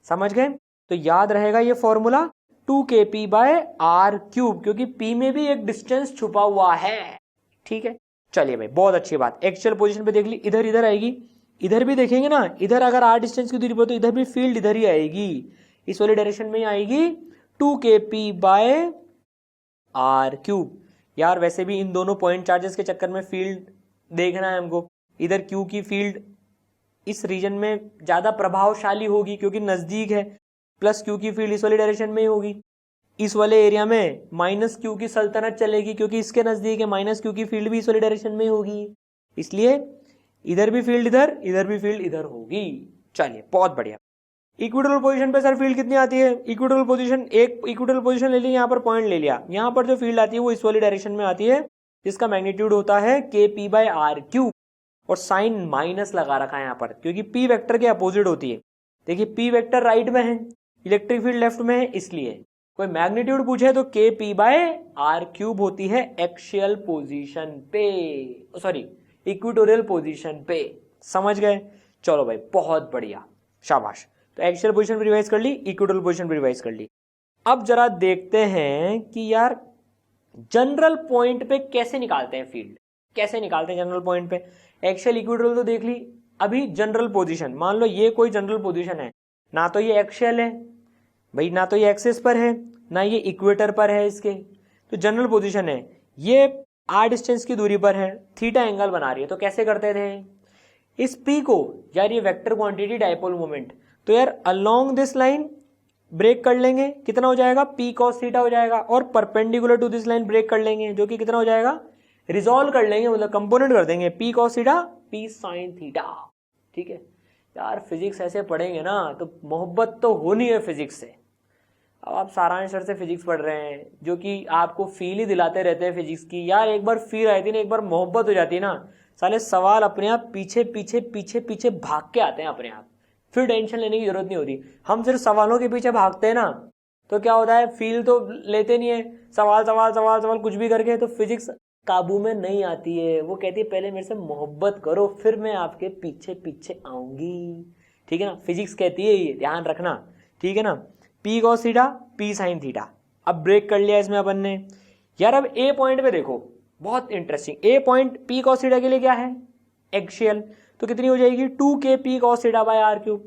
समझ गए? तो याद रहेगा ये फॉर्मूला 2kp/r³, क्योंकि p में भी एक डिस्टेंस छुपा हुआ है। ठीक है, चलिए भाई बहुत अच्छी बात। एक्चुअल पोजीशन पे देख ली, इधर इधर आएगी, इधर भी देखेंगे ना, इधर अगर r डिस्टेंस की दूरी पर तो इधर भी फील्ड इधर ही आएगी, इस वाली डायरेक्शन में ही आएगी 2kp/r³। यार वैसे भी इन दोनों पॉइंट चार्जेस के चक्कर में फील्ड देखना है हमको। इधर q की फील्ड इस रीजन में ज्यादा प्रभावशाली होगी क्योंकि नजदीक है, प्लस q की फील्ड इस वाली डायरेक्शन में ही होगी। इस वाले एरिया में माइनस q की सल्तनत चलेगी क्योंकि इसके नजदीक है, माइनस q की फील्ड भी इस वाली डायरेक्शन में होगी, इसलिए इधर भी फील्ड इधर भी फील्ड इधर होगी। चलिए बहुत बढ़िया। इक्विटोरियल पोजीशन पे सर फील्ड कितनी आती है? इक्विटोरियल पोजीशन, एक इक्विटोरियल पोजीशन ले ली, यहाँ पर पॉइंट ले लिया, यहाँ पर जो फील्ड आती है वो इस वाली डायरेक्शन में आती है, जिसका मैग्नीट्यूड होता है kp/r³, और साइन माइनस लगा रखा है यहाँ पर क्योंकि p वेक्टर के अपोजिट होती है। देखिए p वेक्टर राइट में है, इलेक्ट्रिक फील्ड लेफ्ट में है, इसलिए कोई मैग्नीट्यूड पूछे तो kp/r³ होती है एक्सियल पोजीशन पे, सॉरी इक्विटोरियल पोजीशन पे। समझ गए? चलो भाई बहुत बढ़िया, शाबाश। तो एक्सियल पोजीशन पे रिवाइज कर ली, इक्विटोरियल पोजीशन पे रिवाइज कर ली। अब जरा देखते हैं कि यार जनरल पॉइंट पे कैसे निकालते हैं फील्ड, कैसे निकालते हैं जनरल पॉइंट पे। एक्सियल इक्विटोरियल तो देख ली, अभी जनरल पोजीशन, मान लो ये कोई जनरल पोजीशन है, ना तो ये एक्सियल है भाई, ना तो ये एक्सिस पर है, ना ये इक्वेटर पर है इसके, तो जनरल पोजीशन है, ये r डिस्टेंस की दूरी पर है, थीटा एंगल बना रही है। तो कैसे करते थे इस p को? यार ये वेक्टर क्वांटिटी डायपोल मोमेंट, तो यार अलोंग दिस लाइन ब्रेक कर लेंगे, कितना हो जाएगा? p cos थीटा हो जाएगा, और perpendicular to this line break कर लेंगे, जो कि कितना हो जाएगा? रिजॉल्व कर लेंगे, मतलब कंपोनेंट कर देंगे, p cos theta p sin theta. ठीक है यार, फिजिक्स ऐसे पढ़ेंगे ना तो मोहब्बत तो होनी है फिजिक्स से। अब आप सारांश सर से फिजिक्स पढ़ रहे हैं, जो कि आपको फील ही दिलाते रहते हैं फिजिक्स की। यार एक बार फील आती ना, एक बार मोहब्बत हो जाती है ना, साले सवाल अपने आप पीछे पीछे पीछे पीछे भाग के आते हैं अपने आप, फिर टेंशन लेने की जरूरत नहीं होती। हम सिर्फ सवालों के पीछे भागते हैं ना तो क्या होता है, फील तो लेते नहीं है, सवाल सवाल सवाल सवाल कुछ भी करके, तो फिजिक्स काबू में नहीं आती है। वो कहती है पहले मेरे से मोहब्बत करो, फिर मैं आपके पीछे पीछे आऊंगी। ठीक है ना, फिजिक्स कहती है ये, ध्यान रखना। ठीक है ना, p cos theta p sin theta. अब ब्रेक कर लिया इसमें अपन ने। यार अब a पॉइंट पे देखो, बहुत interesting. a point p cos theta के लिए क्या है? एक्सियल, तो कितनी हो जाएगी? 2kp cos थीटा/r³।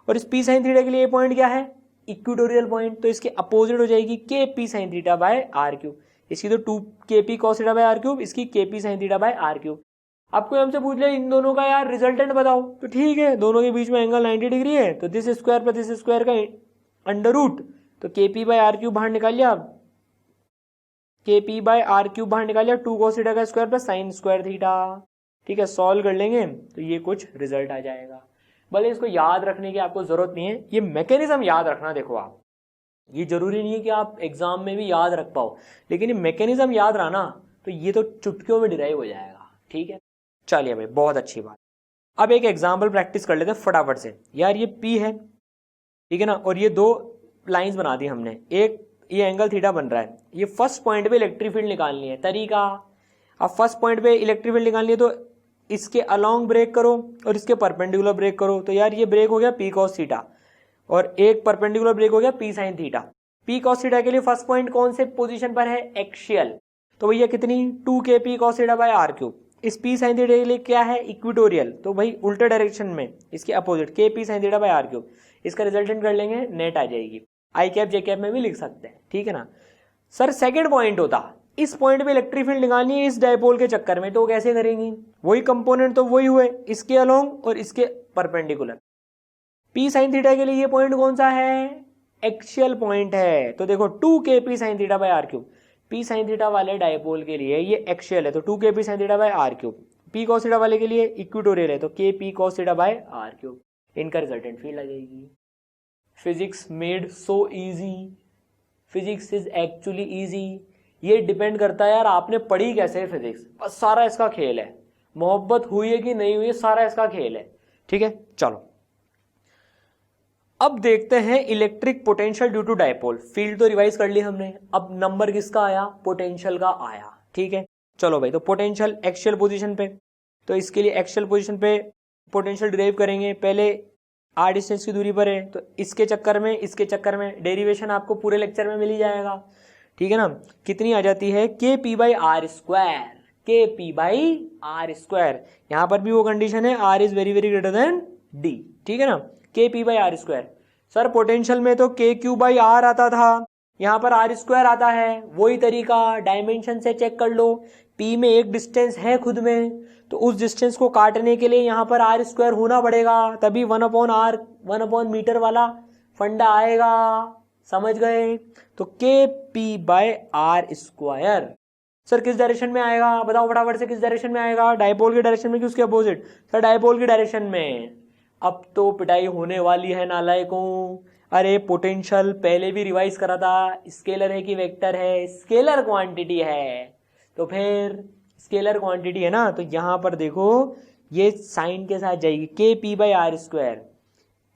और इस p sin थीटा के लिए a पॉइंट क्या है? इक्वेटोरियल पॉइंट, तो इसके अपोजिट हो जाएगी kp sin थीटा/r³। इसकी तो 2kp cos थीटा/r³, इसकी kp sin थीटा/r³। अब कोई हमसे पूछ ले इन दोनों का यार रिजल्टेंट बताओ, तो ठीक है, दोनों के बीच में एंगल 90 डिग्री है, तो this square plus this square का अंडर रूट, तो kp/r³ बाहर निकाल लिया, kp/r³ बाहर निकाल लिया, 2 cos थीटा का square plus sine square theta. ठीक है, सॉल्व कर लेंगे तो ये कुछ रिजल्ट आ जाएगा। भले इसको याद रखने की आपको जरूरत नहीं है, ये मैकेनिज्म याद रखना। देखो आप, ये जरूरी नहीं है कि आप एग्जाम में भी याद रख पाओ, लेकिन ये मैकेनिज्म याद रहा ना तो ये तो चुटकियों में डिराइव हो जाएगा। ठीक है, चलिए भाई बहुत अच्छी बात। अब एक एग्जाम्पल प्रैक्टिस कर लेते हैं फटाफट से। यार ये P है, ठीक है ना, और ये दो लाइंस बना दी हमने, एक ये एंगल थीटा बन रहा है। ये फर्स्ट पॉइंट पे इलेक्ट्रिक फील्ड निकालनी है, तरीका। अब फर्स्ट पॉइंट पे इलेक्ट्रिक फील्ड निकालनी है तो इसके अलोंग ब्रेक करो और इसके परपेंडिकुलर ब्रेक करो। तो यार ये ब्रेक हो गया p cos थीटा, और एक परपेंडिकुलर ब्रेक हो गया p sin theta. p cos theta के लिए फर्स्ट पॉइंट कौन से पोजीशन पर है? एक्सियल, तो भैया कितनी? 2kp cos थीटा/r³। इस p sin थीटा के लिए क्या है? इक्वेटोरियल, तो भाई उल्टे डायरेक्शन में इसके अपोजिट kp sin थीटा/r³। इसका रिजल्टेंट कर लेंगे, नेट आ जाएगी। आई कैप जे कैप में भी लिख सकते हैं। ठीक है ना सर, सेकंड पॉइंट होता, इस पॉइंट पे इलेक्ट्रिक फील्ड निकालनी है इस डायपोल के चक्कर में, तो कैसे करेंगी? वही कंपोनेंट तो वही हुए, इसके अलोंग और इसके परपेंडिकुलर। p sin थीटा के लिए ये पॉइंट कौन सा है? एक्सियल पॉइंट है, तो देखो 2kp sin थीटा/r³। p sin theta वाले डायपोल के लिए ये एक्सियल है, तो 2kp sin थीटा/r³। p cos theta वाले के लिए इक्वेटोरियल है, तो kp cos थीटा/r³। इनका रिजल्टेंट फील्ड आ जाएगी। Physics made so easy, physics is actually easy. ये डिपेंड करता है यार आपने पढ़ी कैसे है फिजिक्स, बस सारा इसका खेल है। मोहब्बत हुई है कि नहीं हुई है, सारा इसका खेल है। ठीक है, चलो अब देखते हैं electric potential due to dipole. Field तो रिवाइज कर ली हमने, अब नंबर किसका आया? पोटेंशियल का आया। ठीक है, चलो भाई, तो पोटेंशियल एक्सियल पोजीशन पे, तो इसके लिए एक्सियल पोजीशन पे पोटेंशियल डिराइव करेंगे। पहले r डिस्टेंस की दूरी पर है, तो इसके चक्कर में डेरिवेशन आपको पूरे लेक्चर में मिल ही जाएगा, ठीक है ना। कितनी आ जाती है, K P by R square, K P by R square. यहां पर भी वो कंडीशन है, R is very very greater than D, ठीक है ना, K P by R square. Sir potential में तो के क्यू बाई आर आता था, यहां पर आर स्क्वायर आता है, वही तरीका, डायमेंशन से चेक कर लो। पी में एक डिस्टेंस है खुद में, तो उस डिस्टेंस को काटने के लिए यहां पर आर स्क्वायर होना पड़ेगा, तभी 1/मीटर वाला फंडा आएगा, समझ गए। तो K P by R square sir किस डायरेक्शन में आएगा, बताओ फटाफट से, किस डायरेक्शन में आएगा, डायपोल की डायरेक्शन में कि उसके अपोजिट, सर डायपोल की डायरेक्शन में। अब तो पिटाई होने वाली है नालायकों, अरे पोटेंशियल पहले भी रिवाइज करा था, स्केलर है कि वेक्टर है, स्केलर क्वांटिटी है, तो फिर स्केलर क्वांटिटी है ना, तो यहां पर देखो ये साइन के साथ जाएगी, K P by R square.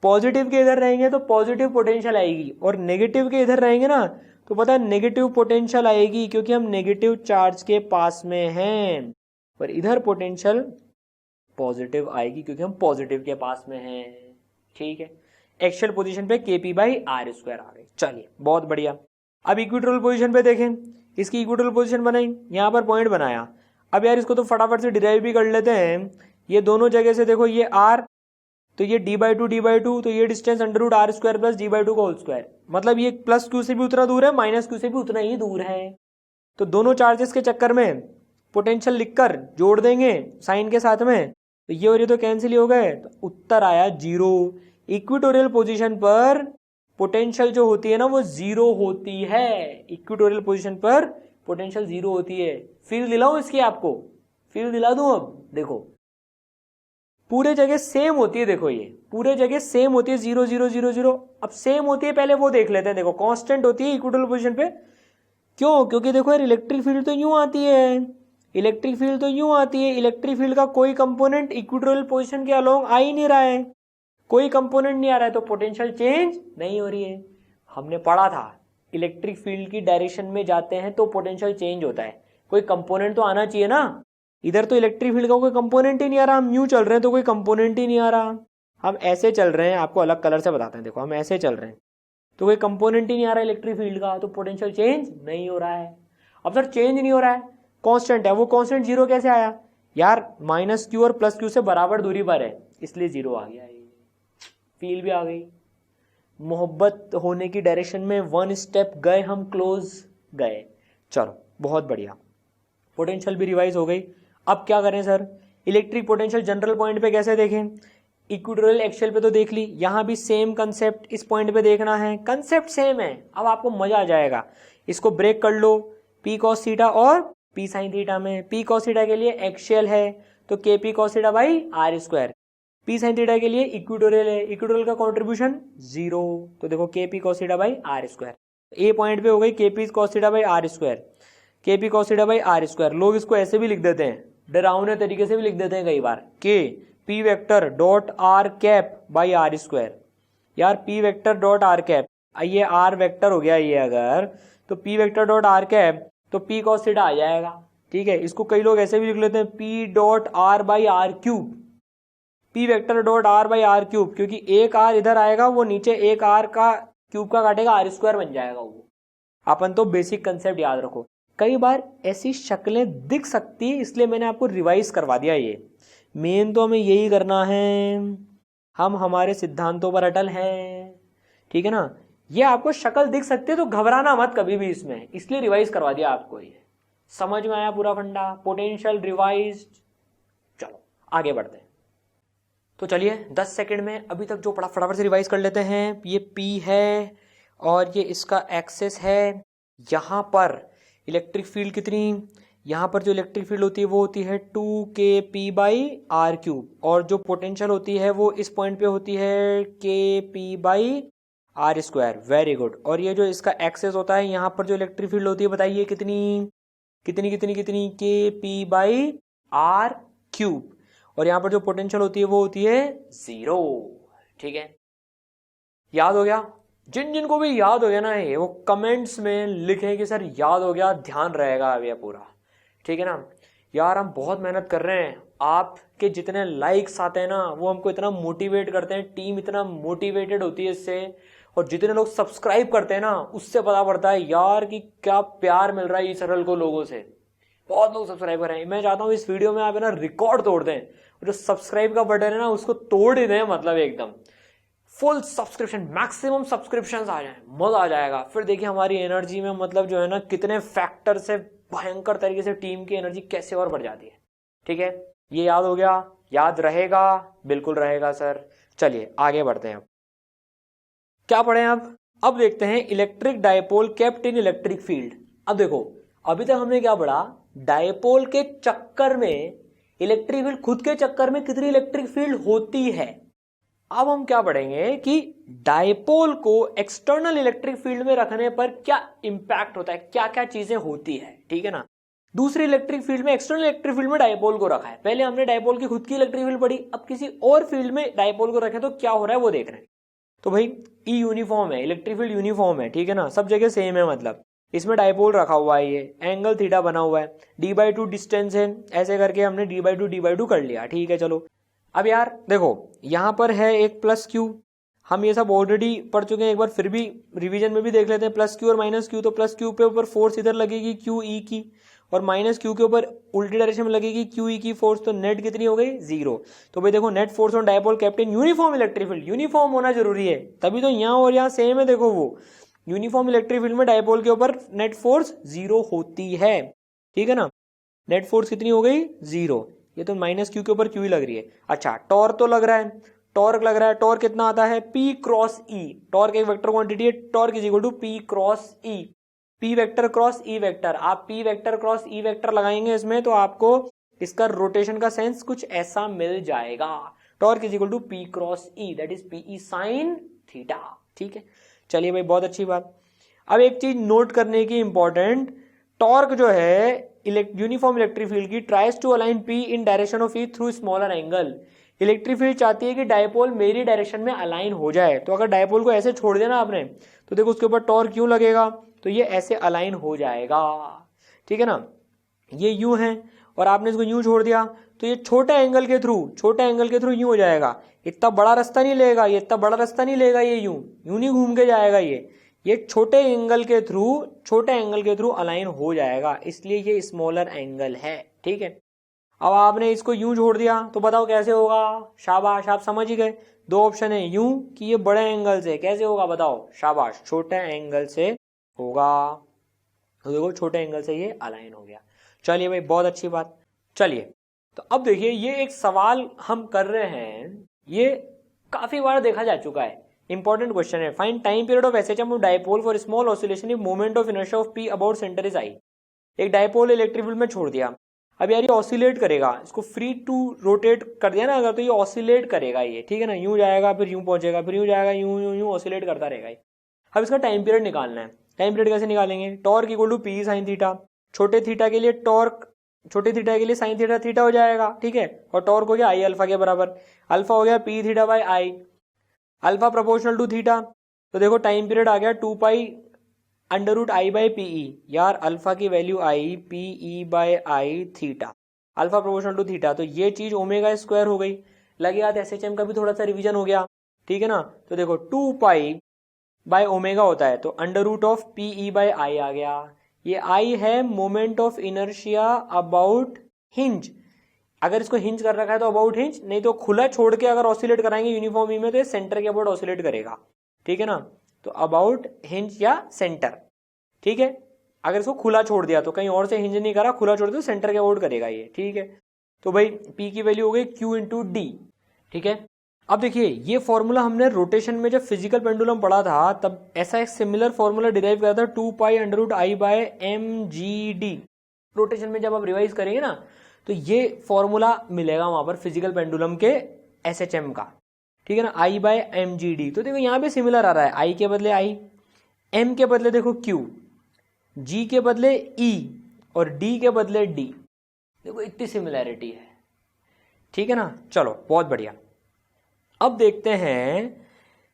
Positive के इधर रहेंगे तो पॉजिटिव पोटेंशियल आएगी, और नेगेटिव के इधर रहेंगे ना तो पता है नेगेटिव पोटेंशियल आएगी, क्योंकि हम नेगेटिव चार्ज के पास में हैं, पर इधर पोटेंशियल पॉजिटिव आएगी क्योंकि हम पॉजिटिव के पास में हैं, ठीक है। एक्चुअल पोजीशन पे के पी बाई आर स्क्वायर आ गई, चलिए बहुत बढ़िया। अब इक्वेटोरियल पोजीशन पे देखें, इसकी इक्वेटोरियल पोजीशन बनाई, यहां पर पॉइंट बनाया। अब यार इसको तो फटाफट से डिराइव भी कर लेते हैं, ये दोनों जगह से देखो, ये आर तो ये d/2 तो ये डिस्टेंस √r² प्लस d/2 का होल स्क्वायर, मतलब ये प्लस क्यू से भी उतना दूर है, माइनस क्यू से भी उतना ही दूर है। तो दोनों चार्जेस के चक्कर में पोटेंशियल लिखकर जोड़ देंगे साइन के साथ में, तो ये और ये तो कैंसिल ही हो गए, तो उत्तर आया 0। इक्वेटोरियल पोजीशन पर पोटेंशियल जो होती है ना वो 0 होती है, इक्वेटोरियल पोजीशन पर पोटेंशियल 0 होती है। फील दिलाऊं इसकी, आपको फील दिला दूं। अब देखो पूरे जगह सेम होती है, देखो ये पूरे जगह सेम होती है, 0 0 0 0। अब सेम होती है, पहले वो देख लेते हैं। देखो कांस्टेंट होती है इक्वेटोरियल पोजीशन पे, क्यों, क्योंकि देखो यार इलेक्ट्रिक फील्ड तो यूं आती है, इलेक्ट्रिक फील्ड तो यूं आती है, इलेक्ट्रिक फील्ड का कोई कंपोनेंट इक्वेटोरियल पोजीशन के अलोंग आ ही नहीं रहा है, कोई कंपोनेंट नहीं आ रहा है, तो पोटेंशियल चेंज नहीं हो रही है। हमने पढ़ा था इलेक्ट्रिक फील्ड की डायरेक्शन में जाते हैं तो पोटेंशियल चेंज होता है, कोई कंपोनेंट तो आना चाहिए ना। इधर तो इलेक्ट्रिक फील्ड का कोई कंपोनेंट ही नहीं आ रहा, हम यूं चल रहे हैं तो कोई कंपोनेंट ही नहीं आ रहा, हम ऐसे चल रहे हैं, आपको अलग कलर से बताते हैं। देखो हम ऐसे चल रहे हैं तो कोई कंपोनेंट ही नहीं आ रहा इलेक्ट्रिक फील्ड का, तो पोटेंशियल चेंज नहीं हो रहा है। अब सर चेंज नहीं हो रहा है, कांस्टेंट है, वो कांस्टेंट 0 कैसे आया यार, माइनस क्यू और प्लस क्यू से बराबर दूरी पर है, इसलिए 0 आ गया। फील भी आ गई, मोहब्बत होने की डायरेक्शन में 1 स्टेप गए हम, क्लोज गए। चलो बहुत बढ़िया, पोटेंशियल भी रिवाइज हो गई। अब क्या करें sir, electric potential general point पे कैसे देखें, इक्वेटोरियल एक्सियल पे तो देख ली, यहां भी सेम कंसेप्ट इस पॉइंट पे देखना है, कंसेप्ट सेम है। अब आपको मजा आ जाएगा, इसको ब्रेक कर लो, पी कॉस थीटा और पी साइन थीटा में। पी कॉस थीटा के लिए एक्सियल है तो K P cos theta by R square, P sine theta के लिए इक्वेटोरियल है, इक्वेटोरियल का कॉन्ट्रीब्यूशन 0, तो देखो K P cos theta by R square. A point पे हो गई K P cos theta by R square, K P cos theta by R square. लोग इसको ऐसे भी लिख देते हैं, डरावने तरीके से भी लिख देते हैं कई बार, K P vector dot R cap by R square. यार P vector dot R cap, ये आर वेक्टर हो गया ये, अगर तो P vector dot R cap तो पी कॉस थीटा आ जाएगा, ठीक है। इसको कई लोग ऐसे भी लिख लेते हैं, P dot R by R cube, P vector dot R by R cube, क्योंकि एक आर इधर आएगा, वो नीचे एक आर का क्यूब का काटेगा, आर स्क्वायर बन जाएगा वो। अपन तो बेसिक कंसेप्ट याद रखो, कई बार ऐसी शक्लें दिख सकती है, इसलिए मैंने आपको रिवाइज करवा दिया। ये मेन तो हमें यही करना है, हम हमारे सिद्धांतों पर अटल हैं, ठीक है ना। ये आपको शक्ल दिख सकती है तो घबराना मत कभी भी इसमें, इसलिए रिवाइज करवा दिया आपको। ये समझ में आया पूरा फंडा, पोटेंशियल रिवाइज। चलो आगे बढ़ते हैं। तो चलिए 10 सेकंड में अभी तक जो पढ़ा फटाफट से रिवाइज कर लेते हैं। ये P है और ये इसका एक्सेस है, यहाँ पर इलेक्ट्रिक फील्ड कितनी, यहाँ पर जो इलेक्ट्रिक फील्ड होती है वो होती है 2kp बाई आर क्यूब, और जो पोटेंशियल होती है वो इस पॉइंट पे होती है kp by R square. Very good. और ये जो इसका एक्सेस होता है, यहाँ पर जो इलेक्ट्रिक फील्ड होती है बताइए कितनी कितनी कितनी कितनी, kp बाई आर क्यूब, और यहाँ पर जो पोटेंशियल होती है वो होती है 0, ठीक है। याद हो गया? जिन जिनको भी याद हो गया ना ये, वो कमेंट्स में लिखें कि सर याद हो गया, ध्यान रहेगा अब ये पूरा, ठीक है ना। यार हम बहुत मेहनत कर रहे हैं आपके जितने लाइक्स आते हैं ना वो हमको इतना मोटिवेट करते हैं, टीम इतना मोटिवेटेड होती है इससे, और जितने लोग सब्सक्राइब करते हैं ना उससे पता पड़ता है यार कि क्या प्यार मिल रहा है ईसरल को लोगों से। बहुत लोग सब्सक्राइब कर रहे हैं। मैं चाहता हूँ इस वीडियो में आप है ना रिकॉर्ड तोड़ दें, जो सब्सक्राइब का बटन है ना उसको तोड़ ही दें, मतलब एकदम फुल सब्सक्रिप्शन, मैक्सिमम सब्सक्रिप्शन आ जाए, मजा आ जाएगा। फिर देखिए हमारी एनर्जी में मतलब जो है ना कितने फैक्टर से भयंकर तरीके से टीम की एनर्जी कैसे और बढ़ जाती है। ठीक है, ये याद हो गया, याद रहेगा, बिल्कुल रहेगा सर। चलिए आगे बढ़ते हैं। क्या पढ़े अब देखते हैं electric dipole kept in electric field. अब देखो अभी तक हमने क्या पढ़ा, डायपोल के चक्कर में इलेक्ट्रिक फील्ड, खुद के चक्कर में कितनी इलेक्ट्रिक फील्ड होती है। अब हम क्या पढ़ेंगे कि डायपोल को एक्सटर्नल इलेक्ट्रिक फील्ड में रखने पर क्या इंपैक्ट होता है, क्या क्या चीजें होती है। ठीक है ना, दूसरी इलेक्ट्रिक फील्ड में, एक्सटर्नल इलेक्ट्रिक फील्ड में डायपोल को रखा है। पहले हमने डायपोल की खुद की इलेक्ट्रिक फील्ड पढ़ी, अब किसी और फील्ड में डायपोल को रखे तो क्या हो रहा है वो देख रहे हैं। तो भाई ई यूनिफॉर्म है, इलेक्ट्रिक फील्ड यूनिफॉर्म है, ठीक है ना, सब जगह सेम है, मतलब इसमें डायपोल रखा हुआ है, ये एंगल थीटा बना हुआ है, d/2 डिस्टेंस है, ऐसे करके हमने d/2 कर लिया। ठीक है चलो, अब यार देखो यहां पर है एक प्लस क्यू, हम ये सब ऑलरेडी पढ़ चुके हैं एक बार, फिर भी रिवीजन में भी देख लेते हैं। प्लस क्यू और माइनस क्यू, तो प्लस क्यू पे ऊपर फोर्स इधर लगेगी क्यू ई की, और माइनस क्यू के ऊपर उल्टी डायरेक्शन में लगेगी क्यू ई की फोर्स, तो नेट कितनी हो गई, 0। तो भाई देखो net force on dipole kept in uniform electric field, uniform होना जरूरी है, तभी तो यहाँ और यहाँ सेम है। देखो वो यूनिफॉर्म इलेक्ट्रिक फील्ड में डायपोल के ऊपर नेट फोर्स 0 होती है। ठीक है ना, नेट फोर्स कितनी हो गई, 0। ये तो माइनस क्यू के ऊपर क्यू ही लग रही है। अच्छा टॉर्क तो लग रहा है, टॉर्क लग रहा है, टॉर्क कितना आता है, P क्रॉस E, टॉर्क एक वेक्टर क्वांटिटी है, torque is equal to P cross E, P vector cross E vector. आप P vector cross E vector लगाएंगे इसमें तो आपको इसका रोटेशन का सेंस कुछ ऐसा मिल जाएगा, torque is equal to P cross E, that is PE sine theta. ठीक है, चलिए भाई बहुत अच्छी बात। अब एक चीज नोट करने की इंपॉर्टेंट, टॉर्क जो है यूनिफॉर्म इलेक्ट्रिक फील्ड की tries to align P in direction of E through smaller angle. इलेक्ट्रिक फील्ड चाहती है कि डायपोल मेरी डायरेक्शन में अलाइन हो जाए, तो अगर डायपोल को ऐसे छोड़ दिया ना आपने तो देखो उसके ऊपर टॉर्क क्यों लगेगा, तो ये ऐसे अलाइन हो जाएगा। ठीक है ना, ये यूं है और आपने इसको यूं छोड़ दिया तो ये छोटे एंगल के थ्रू यूं हो जाएगा। इतना बड़ा रास्ता नहीं लेगा, ये इतना बड़ा रास्ता नहीं लेगा, ये यूं नहीं घूम के जाएगा, ये छोटे एंगल के थ्रू अलाइन हो जाएगा, इसलिए ये स्मॉलर एंगल है। ठीक है, अब आपने इसको यूं छोड़ दिया तो बताओ कैसे होगा, शाबाश आप समझ ही गए। दो ऑप्शन है, यूं कि ये बड़े एंगल से, कैसे होगा बताओ, शाबाश छोटे एंगल से होगा, तो देखो छोटे एंगल से ये अलाइन हो गया। चलिए भाई बहुत अच्छी बात। चलिए तो अब देखिए ये एक सवाल हम कर रहे हैं, ये काफी बार देखा जा चुका है, इंपॉर्टेंट क्वेश्चन है। Find time period of SHM of dipole for small oscillation if moment of inertia of P about centre is I। एक डायपोल इलेक्ट्रिक फील्ड में छोड़ दिया, अब यार ये ऑसिलेट करेगा, इसको फ्री टू रोटेट कर दिया ना अगर, तो ये ऑसिलेट करेगा ये। ठीक है ना, यूं जाएगा फिर यूं पहुंचेगा, फिर यूं जाएगा, यूं यूं यूं ऑसिलेट करता रहेगा ये। अब इसका टाइम पीरियड निकालना है। टाइम पीरियड कैसे निकालेंगे, torque equal to P sine theta, छोटे थीटा के लिए टॉर्क, छोटे थीटा के लिए साइन थीटा थीटा हो जाएगा। ठीक है, और टॉर्क हो गया I अल्फा के बराबर, अल्फा हो गया P theta by I, alpha proportional to theta, तो देखो टाइम पीरियड आ गया 2 pi under root I by PE। यार अल्फा की value I, PE by I theta, alpha proportional to theta, तो ये चीज ओमेगा स्क्वायर हो गई। लगे याद एसएचएम का भी थोड़ा सा रिवीजन हो गया। ठीक है ना, तो देखो 2 पाई बाय ओमेगा होता है, तो under root of PE by I आ गया। ये I है moment of inertia about hinge, अगर इसको हिंज कर रखा है तो अबाउट हिंज, नहीं तो खुला छोड़ के अगर ऑसिलेट कराएंगे यूनिफॉर्म ई में तो ये सेंटर के अबाउट ऑसिलेट करेगा। ठीक है ना, तो अबाउट हिंज या सेंटर। ठीक है, अगर इसको खुला छोड़ दिया तो कहीं और से हिंज नहीं करा, खुला छोड़ दिया तो सेंटर के अबाउट करेगा ये। ठीक है, तो भाई P की वैल्यू हो गई Q इंटू डी। ठीक है, अब देखिए ये फॉर्मूला हमने रोटेशन में जब फिजिकल पेंडुलम पढ़ा था तब ऐसा एक सिमिलर फॉर्मूला डिराइव करा था, 2 pi under root I by mgd। Rotation में जब आप रिवाइज करेंगे ना तो ये फॉर्मूला मिलेगा वहां पर फिजिकल पेंडुलम के SHM का। ठीक है ना, I बाय mgd, तो देखो यहाँ पे सिमिलर आ रहा है, I के बदले I, M के बदले देखो Q, G के बदले E और D के बदले D। देखो इतनी सिमिलैरिटी है। ठीक है ना, चलो बहुत बढ़िया। अब देखते हैं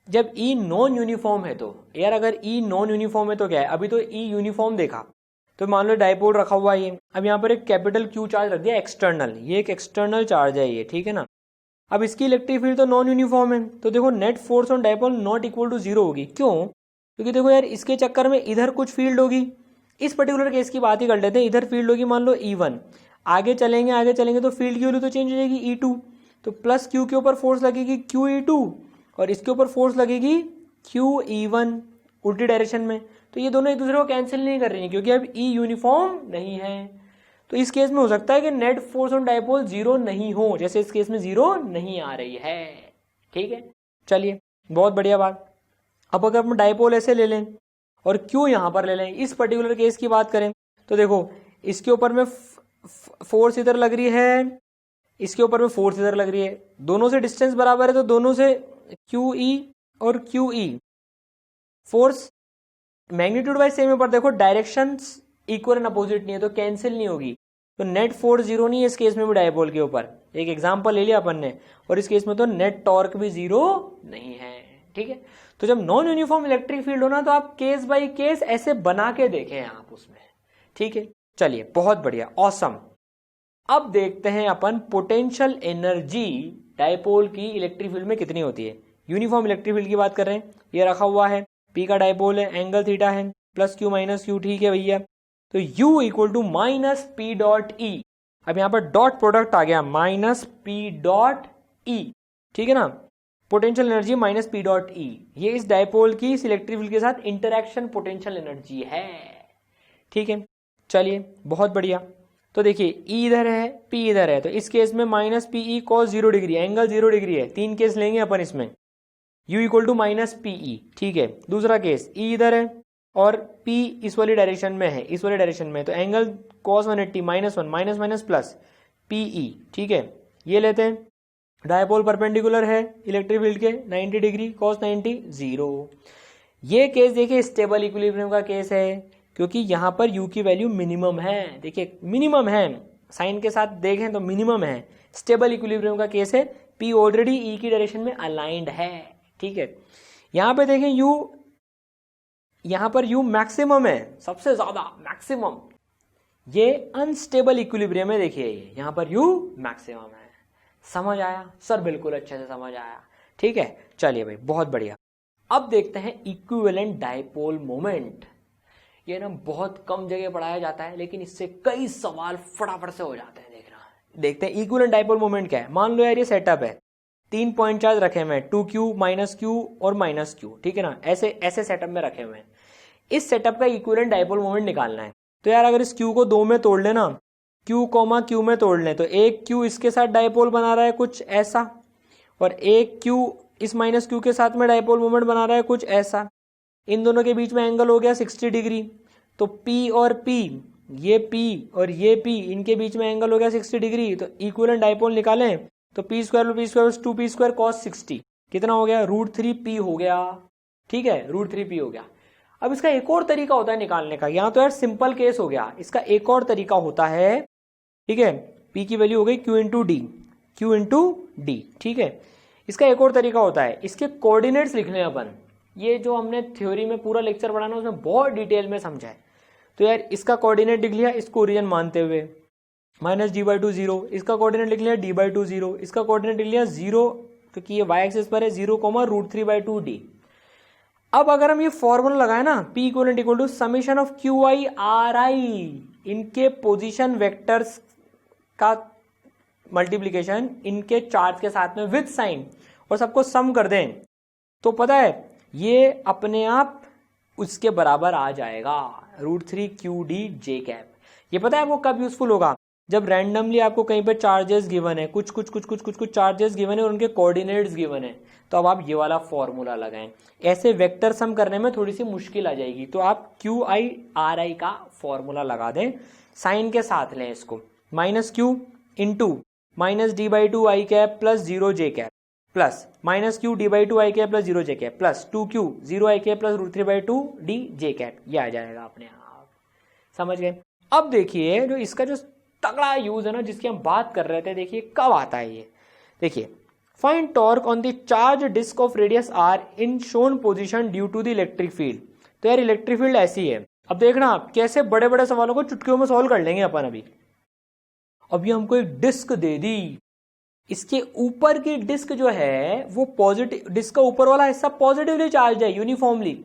जब E नॉन यूनिफॉर्म है तो, यार अगर E नॉन यूनिफॉर्म है तो क्या है, अभी तो E यूनिफॉर्म देखा, तो मान लो डाइपोल रखा हुआ है ये, अब यहाँ पर एक कैपिटल क्यू चार्ज रख दिया एक्सटर्नल, ये एक एक्सटर्नल चार्ज है ये, ठीक है ना। अब इसकी इलेक्ट्रिक फील्ड तो नॉन यूनिफॉर्म है, तो देखो net force on dipole not equal to zero होगी। क्यों? क्योंकि देखो यार इसके चक्कर में इधर कुछ फील्ड होगी, इस पर्टिकुलर केस की बात ही कर लेते हैं, इधर फील्ड होगी मान लो E1, आगे चलेंगे तो फील्ड की वैल्यू तो चेंज हो जाएगी E2, तो प्लस क्यू के ऊपर फोर्स लगेगी QE2 और इसके ऊपर फोर्स लगेगी QE1 उल्टी डायरेक्शन में, तो ये दोनों एक दूसरे को कैंसिल नहीं कर रही हैं क्योंकि अब E यूनिफॉर्म नहीं है। तो इस केस में हो सकता है कि net force on dipole zero नहीं हो, जैसे इस केस में जीरो नहीं आ रही है, ठीक है। चलिए बहुत बढ़िया बात। अब अगर हम डाइपोल ऐसे ले लें और क्यू यहां पर ले लें, इस पर्टिकुलर केस की बात करें तो देखो इसके ऊपर में फोर्स इधर लग रही है, इसके ऊपर में फोर्स इधर लग रही है, दोनों से डिस्टेंस बराबर है तो दोनों से QE और QE force magnitude wise same है, पर देखो डायरेक्शंस इक्वल एंड अपोजिट नहीं है तो कैंसिल नहीं होगी, तो नेट फोर्स जीरो नहीं है इस केस में भी डाइपोल के ऊपर। एक एग्जांपल ले लिया अपन ने, और इस केस में तो नेट टॉर्क भी जीरो नहीं है, ठीक है। तो जब नॉन यूनिफॉर्म इलेक्ट्रिक फील्ड हो ना तो आप केस बाय केस ऐसे बना के देखें आप उसमें, ठीक है। चलिए बहुत बढ़िया, ऑसम। अब देखते हैं अपन पोटेंशियल एनर्जी डाइपोल की इलेक्ट्रिक फील्ड में कितनी होती है। यूनिफॉर्म इलेक्ट्रिक फील्ड की बात कर रहे हैं, ये रखा हुआ है, P का डाइपोल है, एंगल थीटा है, प्लस Q माइनस Q, ठीक है भैया। तो U equal to minus P dot E, अब यहां पर डॉट प्रोडक्ट आ गया माइनस P डॉट E, ठीक है ना। Potential energy minus P dot E, ये इस डाइपोल की इस इलेक्ट्रिक फील्ड के साथ इंटरैक्शन पोटेंशियल एनर्जी है, ठीक है। चलिए बहुत बढ़िया। तो देखिए E इधर है, P इधर है, तो इस केस में minus PE cos 0 degree, angle 0 degree है, तीन केस लेंगे अपन इसमें। U equal to minus PE, ठीक है। दूसरा केस E इधर है और P इस वाली डायरेक्शन में है, इस वाली डायरेक्शन में, तो angle cos 180 minus 1 minus minus plus PE, ठीक है। ये लेते हैं, डायपोल परपेंडिकुलर है इलेक्ट्रिक फील्ड के 90 डिग्री, cos 90 0। ये केस देखिए स्टेबल इक्विलिब्रियम का केस है क्योंकि यहां पर U की वैल्यू मिनिमम है, देखिए मिनिमम है, साइन के साथ देखें तो मिनिमम है, स्टेबल इक्विलिब्रियम का केस है, P ऑलरेडी E की डायरेक्शन में अलाइंड है, ठीक है। यहां पे देखें U, यहां पर U मैक्सिमम है, सबसे ज्यादा मैक्सिमम, ये अनस्टेबल इक्विलिब्रियम है, देखिए ये यहां पर U मैक्सिमम है। समझ आया सर? बिल्कुल अच्छे से समझ आया, ठीक है। चलिए भाई बहुत बढ़िया। अब देखते हैं इक्विवेलेंट डाइपोल मोमेंट। ये ना बहुत कम जगह पढ़ाया जाता है लेकिन इससे कई सवाल फटाफट से हो जाते हैं, देखते हैं इक्विवेलेंट डाइपोल मोमेंट क्या है। मान लो यार ये सेटअप है, 3 पॉइंट चार्ज रखे हुए हैं, 2Q माइनस Q और माइनस Q, ठीक है ना, ऐसे ऐसे सेटअप में रखे हुए हैं। इस सेटअप का इक्विवेलेंट डाइपोल मोमेंट निकालना है। तो यार अगर इस Q को 2 में तोड़ लेना, Q कॉमा Q में तोड़ लें, तो एक Q इसके साथ डाइपोल बना रहा है कुछ ऐसा, और एक Q इस माइनस Q के साथ में डाइपोल मोमेंट बना रहा है कुछ ऐसा। इन दोनों के बीच में एंगल हो गया 60 डिग्री, तो P और P, ये P और ये P, इनके बीच में एंगल हो गया 60 डिग्री। तो इक्विवेलेंट डाइपोल निकालें तो P square 2P square cos 60 कितना हो गया, √3P हो गया, ठीक है, √3P हो गया। अब इसका एक और तरीका होता है निकालने का, यहाँ तो यार सिंपल केस हो गया, इसका एक और तरीका होता है, ठीक है। P की वैल्यू हो गई Q इंटू D, ठीक है। इसका एक और तरीका होता है, इसके कोऑर्डिनेट्स लिखने हैं अपन। ये जो हमने थ्योरी में पूरा लेक्चर पढ़ा ना उसमें बहुत डिटेल में समझा है। तो यार इसका कोऑर्डिनेट लिख लिया, इसको ओरिजिन मानते हुए -d/2 0, इसका कोऑर्डिनेट लिख लिया d/2 0, इसका कोऑर्डिनेट लिख लिया 0 क्योंकि ये y एक्सिस पर है 0, √3/2d। अब अगर हम ये फॉर्मूला लगाए ना, P equal to summation of QI RI, इनके पोजीशन वेक्टर्स का मल्टीप्लीकेशन इनके चार्ज के साथ में विद साइन, और सबको सम कर दें, तो पता है ये अपने आप उसके बराबर आ जाएगा, √3QD J। ये पता है आपको कब यूजफुल होगा, जब रैंडमली आपको कहीं पे चार्जेस गिवन है, कुछ चार्जेस गिवन है और उनके कोऑर्डिनेट्स गिवन है, तो अब आप ये वाला फॉर्मूला लगाएं। ऐसे वेक्टर सम करने में थोड़ी सी मुश्किल आ जाएगी, तो आप QI RI का फॉर्मूला लगा दें, साइन के साथ लें इसको, -Q into -d/2 I cap plus 0 J cap plus -Q d/2 I cap plus 0 J cap plus 2Q 0 I cap plus √3/2 D J cap, ये आ जाएगा अपने आप। समझ गए? अब देखिए जो इसका जो तगड़ा यूज है ना, जिसकी हम बात कर रहे थे, देखिए कब आता है ये। देखिए find torque on the charge disc of radius r in shown position due to the electric field. तो यार इलेक्ट्रिक फील्ड ऐसी है, अब देखना आप कैसे बड़े बड़े सवालों को चुटकियों में सॉल्व कर लेंगे अपन। अभी हमको एक डिस्क दे दी, इसके ऊपर की डिस्क जो है वो पॉजिटिव, डिस्क का ऊपर वाला हिस्सा पॉजिटिवली चार्ज है यूनिफॉर्मली,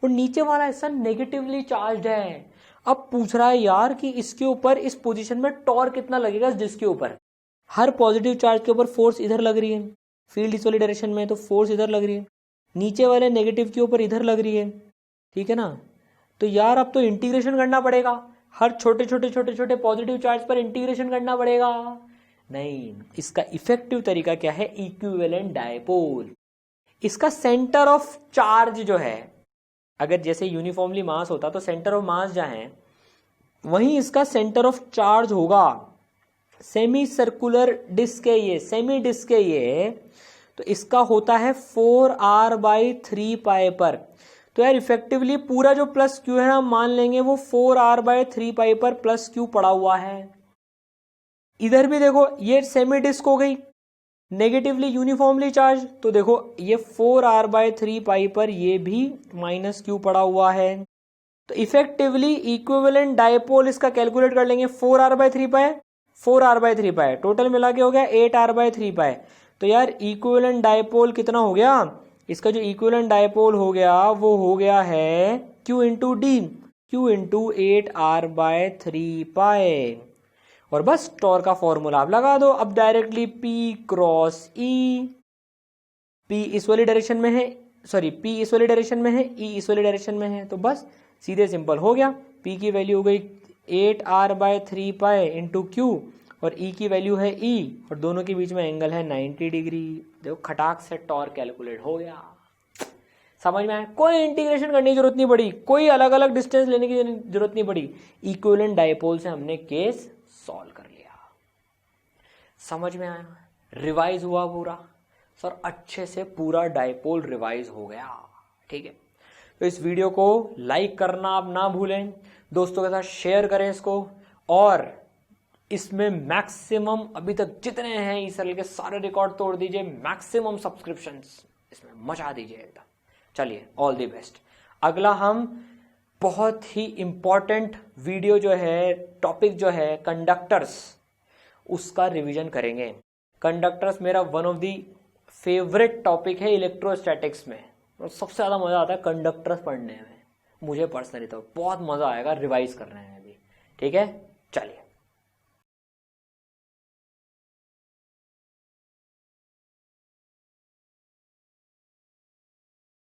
और नीचे वाला हिस्सा नेगेटिवली चार्ज है। अब पूछ रहा है यार कि इसके ऊपर इस पोजीशन में टॉर्क कितना लगेगा इस डिस्क के ऊपर। हर पॉजिटिव चार्ज के ऊपर फोर्स इधर लग रही है, फील्ड इस वाली डायरेक्शन में, तो फोर्स इधर लग रही है, नीचे वाले नेगेटिव के ऊपर इधर लग रही है, ठीक है ना। तो यार अब तो इंटीग्रेशन करना पड़ेगा, हर छोटे छोटे छोटे छोटे पॉजिटिव चार्ज पर इंटीग्रेशन करना पड़ेगा। नहीं, इसका इफेक्टिव तरीका क्या है, इक्विवेलेंट डायपोल। इसका सेंटर ऑफ चार्ज जो है, अगर जैसे यूनिफॉर्मली मास होता तो सेंटर ऑफ मास जहां है वहीं इसका सेंटर ऑफ चार्ज होगा। सेमी सर्कुलर डिस्क है ये, सेमी डिस्क है ये, तो इसका होता है 4r/3π पर। तो यार इफेक्टिवली पूरा जो प्लस क्यू है हम मान लेंगे वो 4r/3π पर प्लस क्यू पड़ा हुआ है। इधर भी देखो ये सेमी डिस्क हो गई, नेगेटिवली यूनिफॉर्मली चार्ज, तो देखो ये 4r/3π पर ये भी माइनस क्यू पड़ा हुआ है। तो इफेक्टिवली इक्विवेलेंट डायपोल इसका कैलकुलेट कर लेंगे, 4r/3π 4r/3π, टोटल मिला के हो गया 8r/3π। तो यार इक्विवेलेंट डायपोल कितना हो गया, इसका जो इक्विवेलेंट डायपोल हो गया वो हो गया है Q into D, Q into 8r/3π। और बस टॉर्क का फॉर्मूला आप लगा दो। अब directly P cross E, P इस वाली डायरेक्शन में है, सॉरी P इस वाली डायरेक्शन में है, E इस वाली डायरेक्शन में है, तो बस सीधे सिंपल हो गया। P की वैल्यू हो गई 8r/3π इंटू Q और E की वैल्यू है E, और दोनों के बीच में एंगल है 90 डिग्री। देखो खटाक से टॉर्क कैलकुलेट हो गया। समझ में आया, कोई इंटीग्रेशन करने की जरूरत नहीं पड़ी, कोई अलग अलग डिस्टेंस लेने की जरूरत नहीं पड़ी, इक्विवेलेंट डायपोल से हमने केस सॉल्व कर लिया। समझ में आया, रिवाइज हुआ पूरा सर, अच्छे से पूरा डायपोल रिवाइज हो गया। ठीक है, तो इस वीडियो को लाइक करना आप ना भूलें, दोस्तों के साथ शेयर करें इसको, और इसमें मैक्सिमम अभी तक जितने हैं इस साल के सारे रिकॉर्ड तोड़ दीजिए, मैक्सिमम सब्सक्रिप्शंस इसमें मचा दीजिए एकदम। चलिए, ऑल द बेस्ट। अगला हम बहुत ही इंपॉर्टेंट वीडियो जो है, टॉपिक जो है कंडक्टर्स, उसका रिवीजन करेंगे। कंडक्टर्स मेरा one of the favourite topic है इलेक्ट्रोस्टैटिक्स में, और सबसे ज़्यादा मज़ा आता है कंडक्टर्स पढ़ने में, मुझे पर्सनली तो बहुत मज़ा आएगा रिवाइज करने में भी। ठीक है, चलिए।